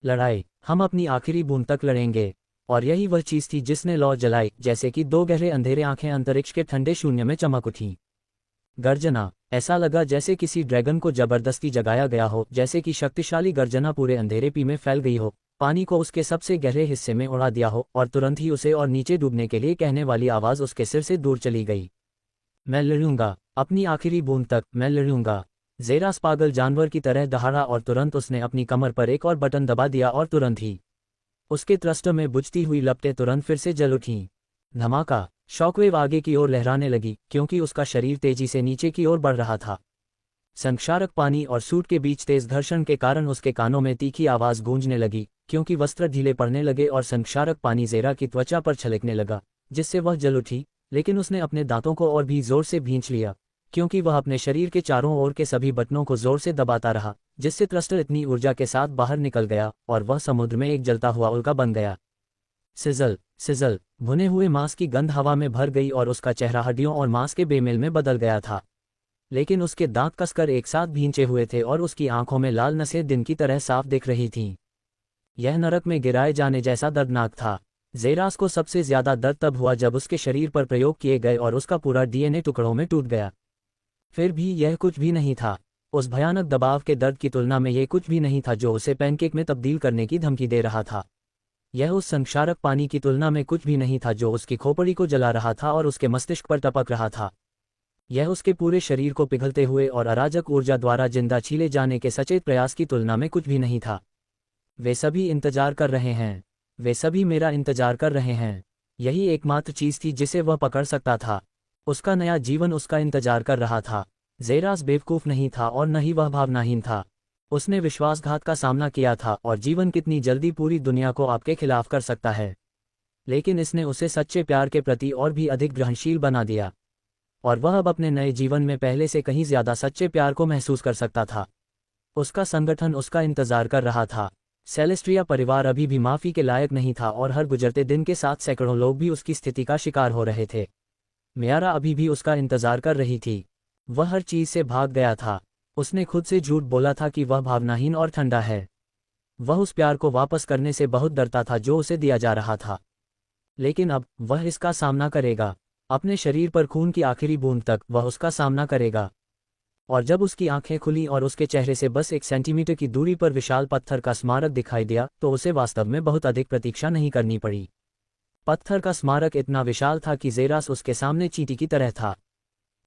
लड़ाई, हम अपनी आखिरी बूंद तक लड़ेंगे। और यही वह चीज़ थी जिसने लौ जलाई, जैसे कि दो गहरे अंधेरे आंखें अंतरिक्ष के ठंडे शून्य में चमक उठीं। गर्जना, ऐसा लगा जैसे किसी ड्रैगन को जबरदस्ती जगाया गया हो, जैसे कि शक्तिशाली गर्जना पूरे अंधेरे पी में फैल गई हो, पानी को उसके सबसे गहरे हिस्से में उड़ा दिया हो और तुरंत ही उसे और नीचे डूबने के लिए कहने वाली आवाज़ उसके सिर से दूर चली गई। मैं लड़ूंगा, अपनी आखिरी बूंद तक मैं लड़ूंगा। ज़ेरास पागल जानवर की तरह दहाड़ा और तुरंत उसने अपनी कमर पर एक और बटन दबा दिया और तुरंत ही उसके थ्रस्टर में बुझती हुई लपटें तुरंत फिर से जल उठीं। धमाका शॉकवेव आगे की ओर लहराने लगी क्योंकि उसका शरीर तेजी से नीचे की ओर बढ़ रहा था। संक्षारक पानी और सूट के बीच तेज घर्षण के कारण उसके कानों में तीखी आवाज गूंजने लगी क्योंकि वस्त्र ढीले पड़ने लगे और संक्षारक पानी ज़ेरा की त्वचा पर छलकने लगा, जिससे वह जल उठी। लेकिन उसने अपने दांतों को और भी जोर से भींच लिया क्योंकि वह अपने शरीर के चारों ओर के सभी बटनों को जोर से दबाता रहा, जिससे थ्रस्टर इतनी ऊर्जा के साथ बाहर निकल गया और वह समुद्र में एक जलता हुआ उल्का बन गया। सिजल सिजल, भुने हुए मांस की गंध हवा में भर गई और उसका चेहरा हड्डियों और मांस के बेमेल में बदल गया था। लेकिन उसके दांत कसकर एक साथ भींचे हुए थे और उसकी आंखों में लाल नसें दिन की तरह साफ दिख रही थीं। यह नरक में गिराए जाने जैसा दर्दनाक था। ज़ेरास को सबसे ज्यादा दर्द तब हुआ जब उसके शरीर पर प्रयोग किए गए और उसका पूरा डीएनए टुकड़ों में टूट गया। फिर भी यह कुछ भी नहीं था। उस भयानक दबाव के दर्द की तुलना में यह कुछ भी नहीं था जो उसे पैनकेक में तब्दील करने की धमकी दे रहा था। यह उस संक्षारक पानी की तुलना में कुछ भी नहीं था जो उसकी खोपड़ी को जला रहा था और उसके मस्तिष्क पर टपक रहा था। यह उसके पूरे शरीर को पिघलते हुए और अराजक ऊर्जा द्वारा जिंदा छीले जाने के सचेत प्रयास की तुलना में कुछ भी नहीं था। वे सभी इंतजार कर रहे हैं। वे सभी मेरा इंतजार कर रहे हैं। यही एकमात्र चीज थी जिसे वह पकड़ सकता था। उसका नया जीवन उसका इंतजार कर रहा था। ज़ेरास बेवकूफ नहीं था और न ही वह भावनाहीन था। उसने विश्वासघात का सामना किया था और जीवन कितनी जल्दी पूरी दुनिया को आपके खिलाफ कर सकता है। लेकिन इसने उसे सच्चे प्यार के प्रति और भी अधिक ग्रहणशील बना दिया और वह अब अपने नए जीवन में पहले से कहीं ज्यादा सच्चे प्यार को महसूस कर सकता था। उसका संगठन उसका इंतजार कर रहा था। सेलेस्ट्रिया परिवार अभी भी माफी के लायक नहीं था और हर गुजरते दिन के साथ सैकड़ों लोग भी उसकी स्थिति का शिकार हो रहे थे। मियारा अभी भी उसका इंतजार कर रही थी। वह हर चीज से भाग गया था। उसने खुद से झूठ बोला था कि वह भावनाहीन और ठंडा है। वह उस प्यार को वापस करने से बहुत डरता था जो उसे दिया जा रहा था। लेकिन अब वह इसका सामना करेगा। अपने शरीर पर खून की आखिरी बूंद तक वह उसका सामना करेगा। और जब उसकी आंखें खुली और उसके चेहरे से बस 1 सेंटीमीटर की दूरी पर विशाल पत्थर का स्मारक दिखाई दिया तो उसे वास्तव में बहुत अधिक प्रतीक्षा नहीं करनी पड़ी। पत्थर का स्मारक इतना विशाल था कि ज़ेरास उसके सामने चींटी की तरह था।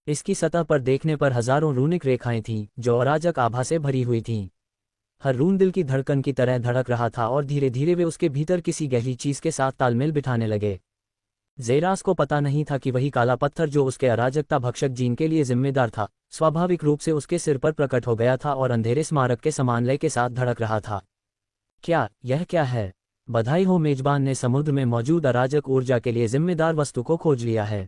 इसकी सतह पर देखने पर हजारों रूनिक रेखाएं थीं जो अराजक आभा से भरी हुई थीं। हर रून दिल की धड़कन की तरह धड़क रहा था और धीरे धीरे वे उसके भीतर किसी गहरी चीज के साथ तालमेल बिठाने लगे। ज़ेरास को पता नहीं था कि वही काला पत्थर जो उसके अराजकता भक्षक जीन के लिए जिम्मेदार था स्वाभाविक रूप से उसके सिर पर प्रकट हो गया था और अंधेरे स्मारक के समान लय के साथ धड़क रहा था। यह क्या है? बधाई हो, मेजबान ने समुद्र में मौजूद अराजक ऊर्जा के लिए जिम्मेदार वस्तु को खोज लिया है।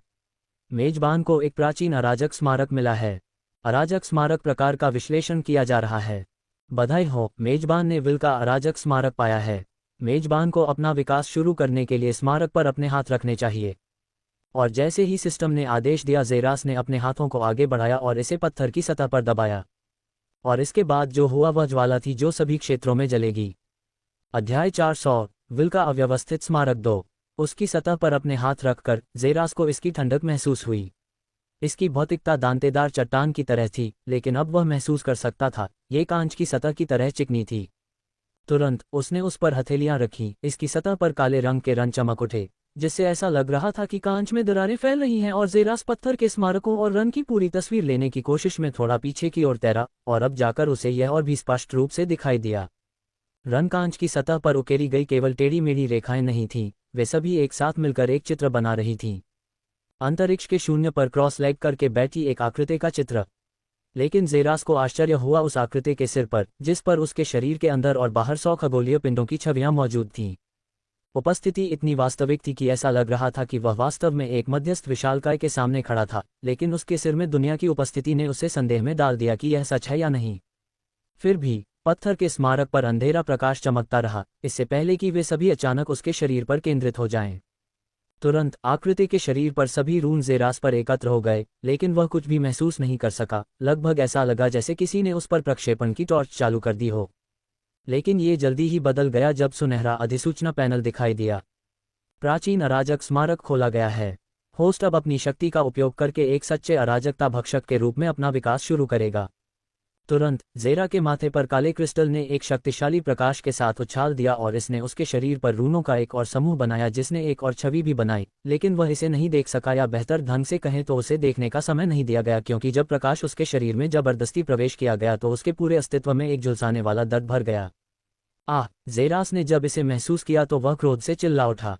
मेजबान को एक प्राचीन अराजक स्मारक मिला है। अराजक स्मारक प्रकार का विश्लेषण किया जा रहा है। बधाई हो, मेजबान ने विल का अराजक स्मारक पाया है। मेजबान को अपना विकास शुरू करने के लिए स्मारक पर अपने हाथ रखने चाहिए। और जैसे ही सिस्टम ने आदेश दिया ज़ेरास ने अपने हाथों को आगे बढ़ाया और इसे पत्थर की सतह पर दबाया। और इसके बाद जो हुआ वह ज्वाला थी जो सभी क्षेत्रों में जलेगी। अध्याय 400 विल का अव्यवस्थित स्मारक 2। उसकी सतह पर अपने हाथ रखकर ज़ेरास को इसकी ठंडक महसूस हुई। इसकी भौतिकता दांतेदार चट्टान की तरह थी, लेकिन अब वह महसूस कर सकता था ये कांच की सतह की तरह चिकनी थी। तुरंत उसने उस पर हथेलियां रखीं। इसकी सतह पर काले रंग के रंग चमक उठे, जिससे ऐसा लग रहा था कि कांच में दरारें फैल रही हैं और ज़ेरास पत्थर के स्मारकों और रन की पूरी तस्वीर लेने की कोशिश में थोड़ा पीछे की ओर तैरा और अब जाकर उसे यह और भी स्पष्ट रूप से दिखाई दिया। रन कांच की सतह पर उकेरी गई केवल टेढ़ी मेढ़ी रेखाएं नहीं थीं, वे सभी एक साथ मिलकर एक चित्र बना रही थीं। अंतरिक्ष के शून्य पर क्रॉस लेग करके बैठी एक आकृति का चित्र। लेकिन ज़ेरास को आश्चर्य हुआ उस आकृति के सिर पर, जिस पर उसके शरीर के अंदर और बाहर 100 खगोलीय पिंडों की छवियां मौजूद थीं। उपस्थिति इतनी वास्तविक थी कि ऐसा लग रहा था कि वह वास्तव में एक मध्यस्थ विशालकाय के सामने खड़ा था, लेकिन उसके सिर में दुनिया की उपस्थिति ने उसे संदेह में डाल दिया कि यह सच है या नहीं। फिर भी पत्थर के स्मारक पर अंधेरा प्रकाश चमकता रहा, इससे पहले कि वे सभी अचानक उसके शरीर पर केंद्रित हो जाएं। तुरंत आकृति के शरीर पर सभी रून ज़ेरास पर एकत्र हो गए, लेकिन वह कुछ भी महसूस नहीं कर सका। लगभग ऐसा लगा जैसे किसी ने उस पर प्रक्षेपण की टॉर्च चालू कर दी हो। लेकिन ये जल्दी ही बदल गया जब सुनहरा अधिसूचना पैनल दिखाई दिया। प्राचीन अराजक स्मारक खोला गया है। होस्ट अब अपनी शक्ति का उपयोग करके एक सच्चे अराजकता भक्षक के रूप में अपना विकास शुरू करेगा। तुरंत ज़ेरा के माथे पर काले क्रिस्टल ने एक शक्तिशाली प्रकाश के साथ उछाल दिया और इसने उसके शरीर पर रूनों का एक और समूह बनाया जिसने एक और छवि भी बनाई, लेकिन वह इसे नहीं देख सका, या बेहतर ढंग से कहें तो उसे देखने का समय नहीं दिया गया, क्योंकि जब प्रकाश उसके शरीर में जबरदस्ती प्रवेश किया गया तो उसके पूरे अस्तित्व में एक झुलसाने वाला दर्द भर गया। ज़ेरास ने जब इसे महसूस किया तो वह क्रोध से चिल्ला उठा।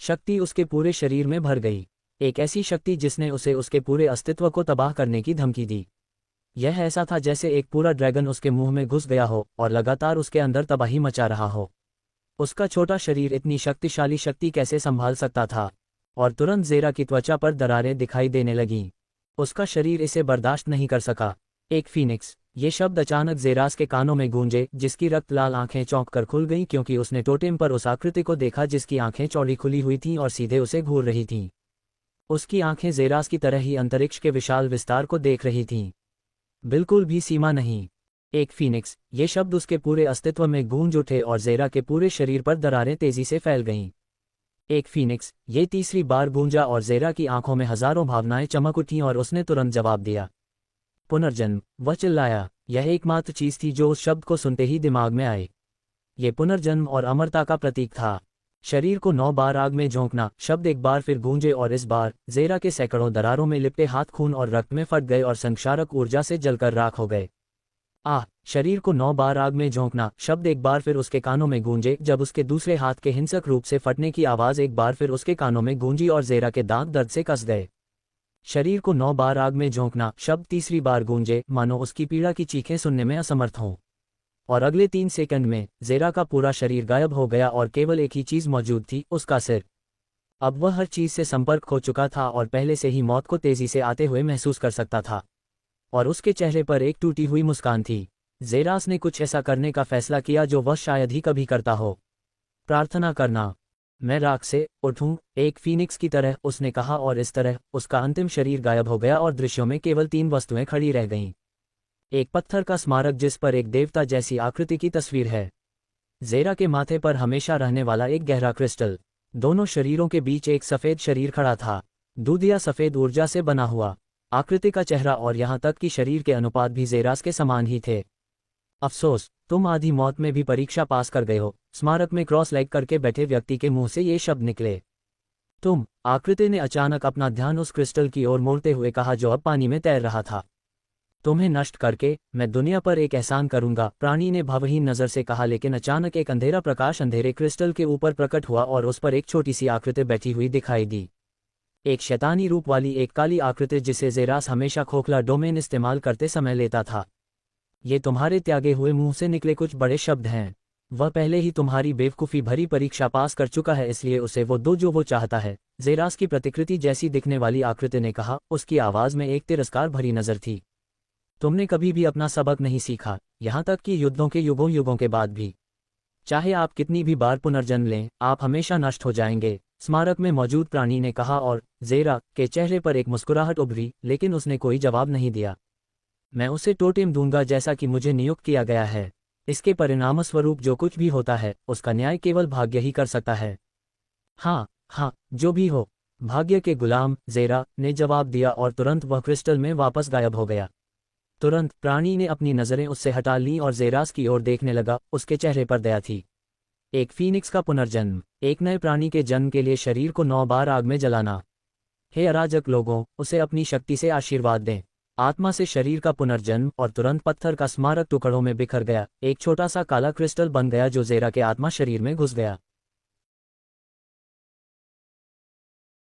शक्ति उसके पूरे शरीर में भर गई। एक ऐसी शक्ति जिसने उसे उसके पूरे अस्तित्व को तबाह करने की धमकी दी। यह ऐसा था जैसे एक पूरा ड्रैगन उसके मुंह में घुस गया हो और लगातार उसके अंदर तबाही मचा रहा हो। उसका छोटा शरीर इतनी शक्तिशाली शक्ति कैसे संभाल सकता था? और तुरंत ज़ेरा की त्वचा पर दरारें दिखाई देने लगीं। उसका शरीर इसे बर्दाश्त नहीं कर सका। एक फीनिक्स, ये शब्द अचानक ज़ेरास के कानों में गूंजे, जिसकी रक्त लाल आंखें चौंक कर खुल गईं क्योंकि उसने टोटेम पर उस आकृति को देखा जिसकी आंखें चौड़ी खुली हुई थीं और सीधे उसे घूर रही थीं। उसकी आंखें ज़ेरास की तरह ही अंतरिक्ष के विशाल विस्तार को देख रही थीं, बिल्कुल भी सीमा नहीं। एक फीनिक्स, ये शब्द उसके पूरे अस्तित्व में गूंज उठे और ज़ेरा के पूरे शरीर पर दरारें तेजी से फैल गईं। एक फीनिक्स, ये तीसरी बार गूंजा और ज़ेरा की आंखों में हजारों भावनाएं चमक उठीं और उसने तुरंत जवाब दिया। पुनर्जन्म, वह चिल्लाया। यह एकमात्र चीज थी जो उस शब्द को सुनते ही दिमाग में आई। ये पुनर्जन्म और अमरता का प्रतीक था। शरीर को 9 बार आग में झोंकना शब्द एक बार फिर गूंजे और इस बार ज़ेरा के सैकड़ों दरारों में लिपटे हाथ खून और रक्त में फट गए और संक्षारक ऊर्जा से जलकर राख हो गए। शरीर को 9 बार आग में झोंकना शब्द एक बार फिर उसके कानों में गूंजे जब उसके दूसरे हाथ के हिंसक रूप से फटने की आवाज़ एक बार फिर उसके कानों में गूंजी और ज़ेरा के दांत दर्द से कस गए। शरीर को 9 बार आग में झोंकना शब्द तीसरी बार गूंजे, मानो उसकी पीड़ा की चीखें सुनने में असमर्थ हों। और अगले 3 सेकंड में ज़ेरा का पूरा शरीर गायब हो गया और केवल एक ही चीज़ मौजूद थी, उसका सिर। अब वह हर चीज़ से संपर्क खो चुका था और पहले से ही मौत को तेज़ी से आते हुए महसूस कर सकता था। और उसके चेहरे पर एक टूटी हुई मुस्कान थी। ज़ेरास ने कुछ ऐसा करने का फैसला किया जो वह शायद ही कभी करता हो। प्रार्थना करना। मैं राख से उठूं, एक फीनिक्स की तरह, उसने कहा, और इस तरह उसका अंतिम शरीर गायब हो गया और दृश्यों में केवल 3 वस्तुएं खड़ी रह गईं। एक पत्थर का स्मारक जिस पर एक देवता जैसी आकृति की तस्वीर है। ज़ेरा के माथे पर हमेशा रहने वाला एक गहरा क्रिस्टल। दोनों शरीरों के बीच एक सफ़ेद शरीर खड़ा था, दूधिया सफ़ेद ऊर्जा से बना हुआ। आकृति का चेहरा और यहाँ तक कि शरीर के अनुपात भी ज़ेरास के समान ही थे। अफसोस, तुम आधी मौत में भी परीक्षा पास कर गए हो, स्मारक में क्रॉस लेग करके बैठे व्यक्ति के मुंह से ये शब्द निकले। तुम, आकृति ने अचानक अपना ध्यान उस क्रिस्टल की ओर मोड़ते हुए कहा जो अब पानी में तैर रहा था। तुम्हें नष्ट करके मैं दुनिया पर एक एहसान करूंगा, प्राणी ने भावहीन नजर से कहा, लेकिन अचानक एक अंधेरा प्रकाश अंधेरे क्रिस्टल के ऊपर प्रकट हुआ और उस पर एक छोटी सी आकृति बैठी हुई दिखाई दी। एक शैतानी रूप वाली एक काली आकृति जिसे ज़ेरास हमेशा खोखला डोमेन इस्तेमाल करते समय लेता था। ये तुम्हारे त्यागे हुए मुंह से निकले कुछ बड़े शब्द हैं। वह पहले ही तुम्हारी बेवकूफ़ी भरी परीक्षा पास कर चुका है, इसलिए उसे वो दो जो वो चाहता है। ज़ेरास की प्रतिकृति जैसी दिखने वाली आकृति ने कहा, उसकी आवाज़ में एक तिरस्कार भरी नज़र थी। तुमने कभी भी अपना सबक नहीं सीखा, यहाँ तक कि युद्धों के युगों युगों के बाद भी। चाहे आप कितनी भी बार पुनर्जन्म लें, आप हमेशा नष्ट हो जाएंगे, स्मारक में मौजूद प्राणी ने कहा, और ज़ेरा के चेहरे पर एक मुस्कुराहट उभरी, लेकिन उसने कोई जवाब नहीं दिया। मैं उसे टोटेम दूंगा जैसा कि मुझे नियुक्त किया गया है। इसके परिणामस्वरूप जो कुछ भी होता है, उसका न्याय केवल भाग्य ही कर सकता है। हाँ, जो भी हो, भाग्य के गुलाम, ज़ेरा ने जवाब दिया और तुरंत वह क्रिस्टल में वापस गायब हो गया। तुरंत प्राणी ने अपनी नज़रें उससे हटा लीं और ज़ेरास की ओर देखने लगा, उसके चेहरे पर दया थी। एक फीनिक्स का पुनर्जन्म, एक नए प्राणी के जन्म के लिए शरीर को 9 बार आग में जलाना। हे अराजक लोगों, उसे अपनी शक्ति से आशीर्वाद दें। आत्मा से शरीर का पुनर्जन्म, और तुरंत पत्थर का स्मारक टुकड़ों में बिखर गया। एक छोटा सा काला क्रिस्टल बन गया जो ज़ेरा के आत्मा शरीर में घुस गया।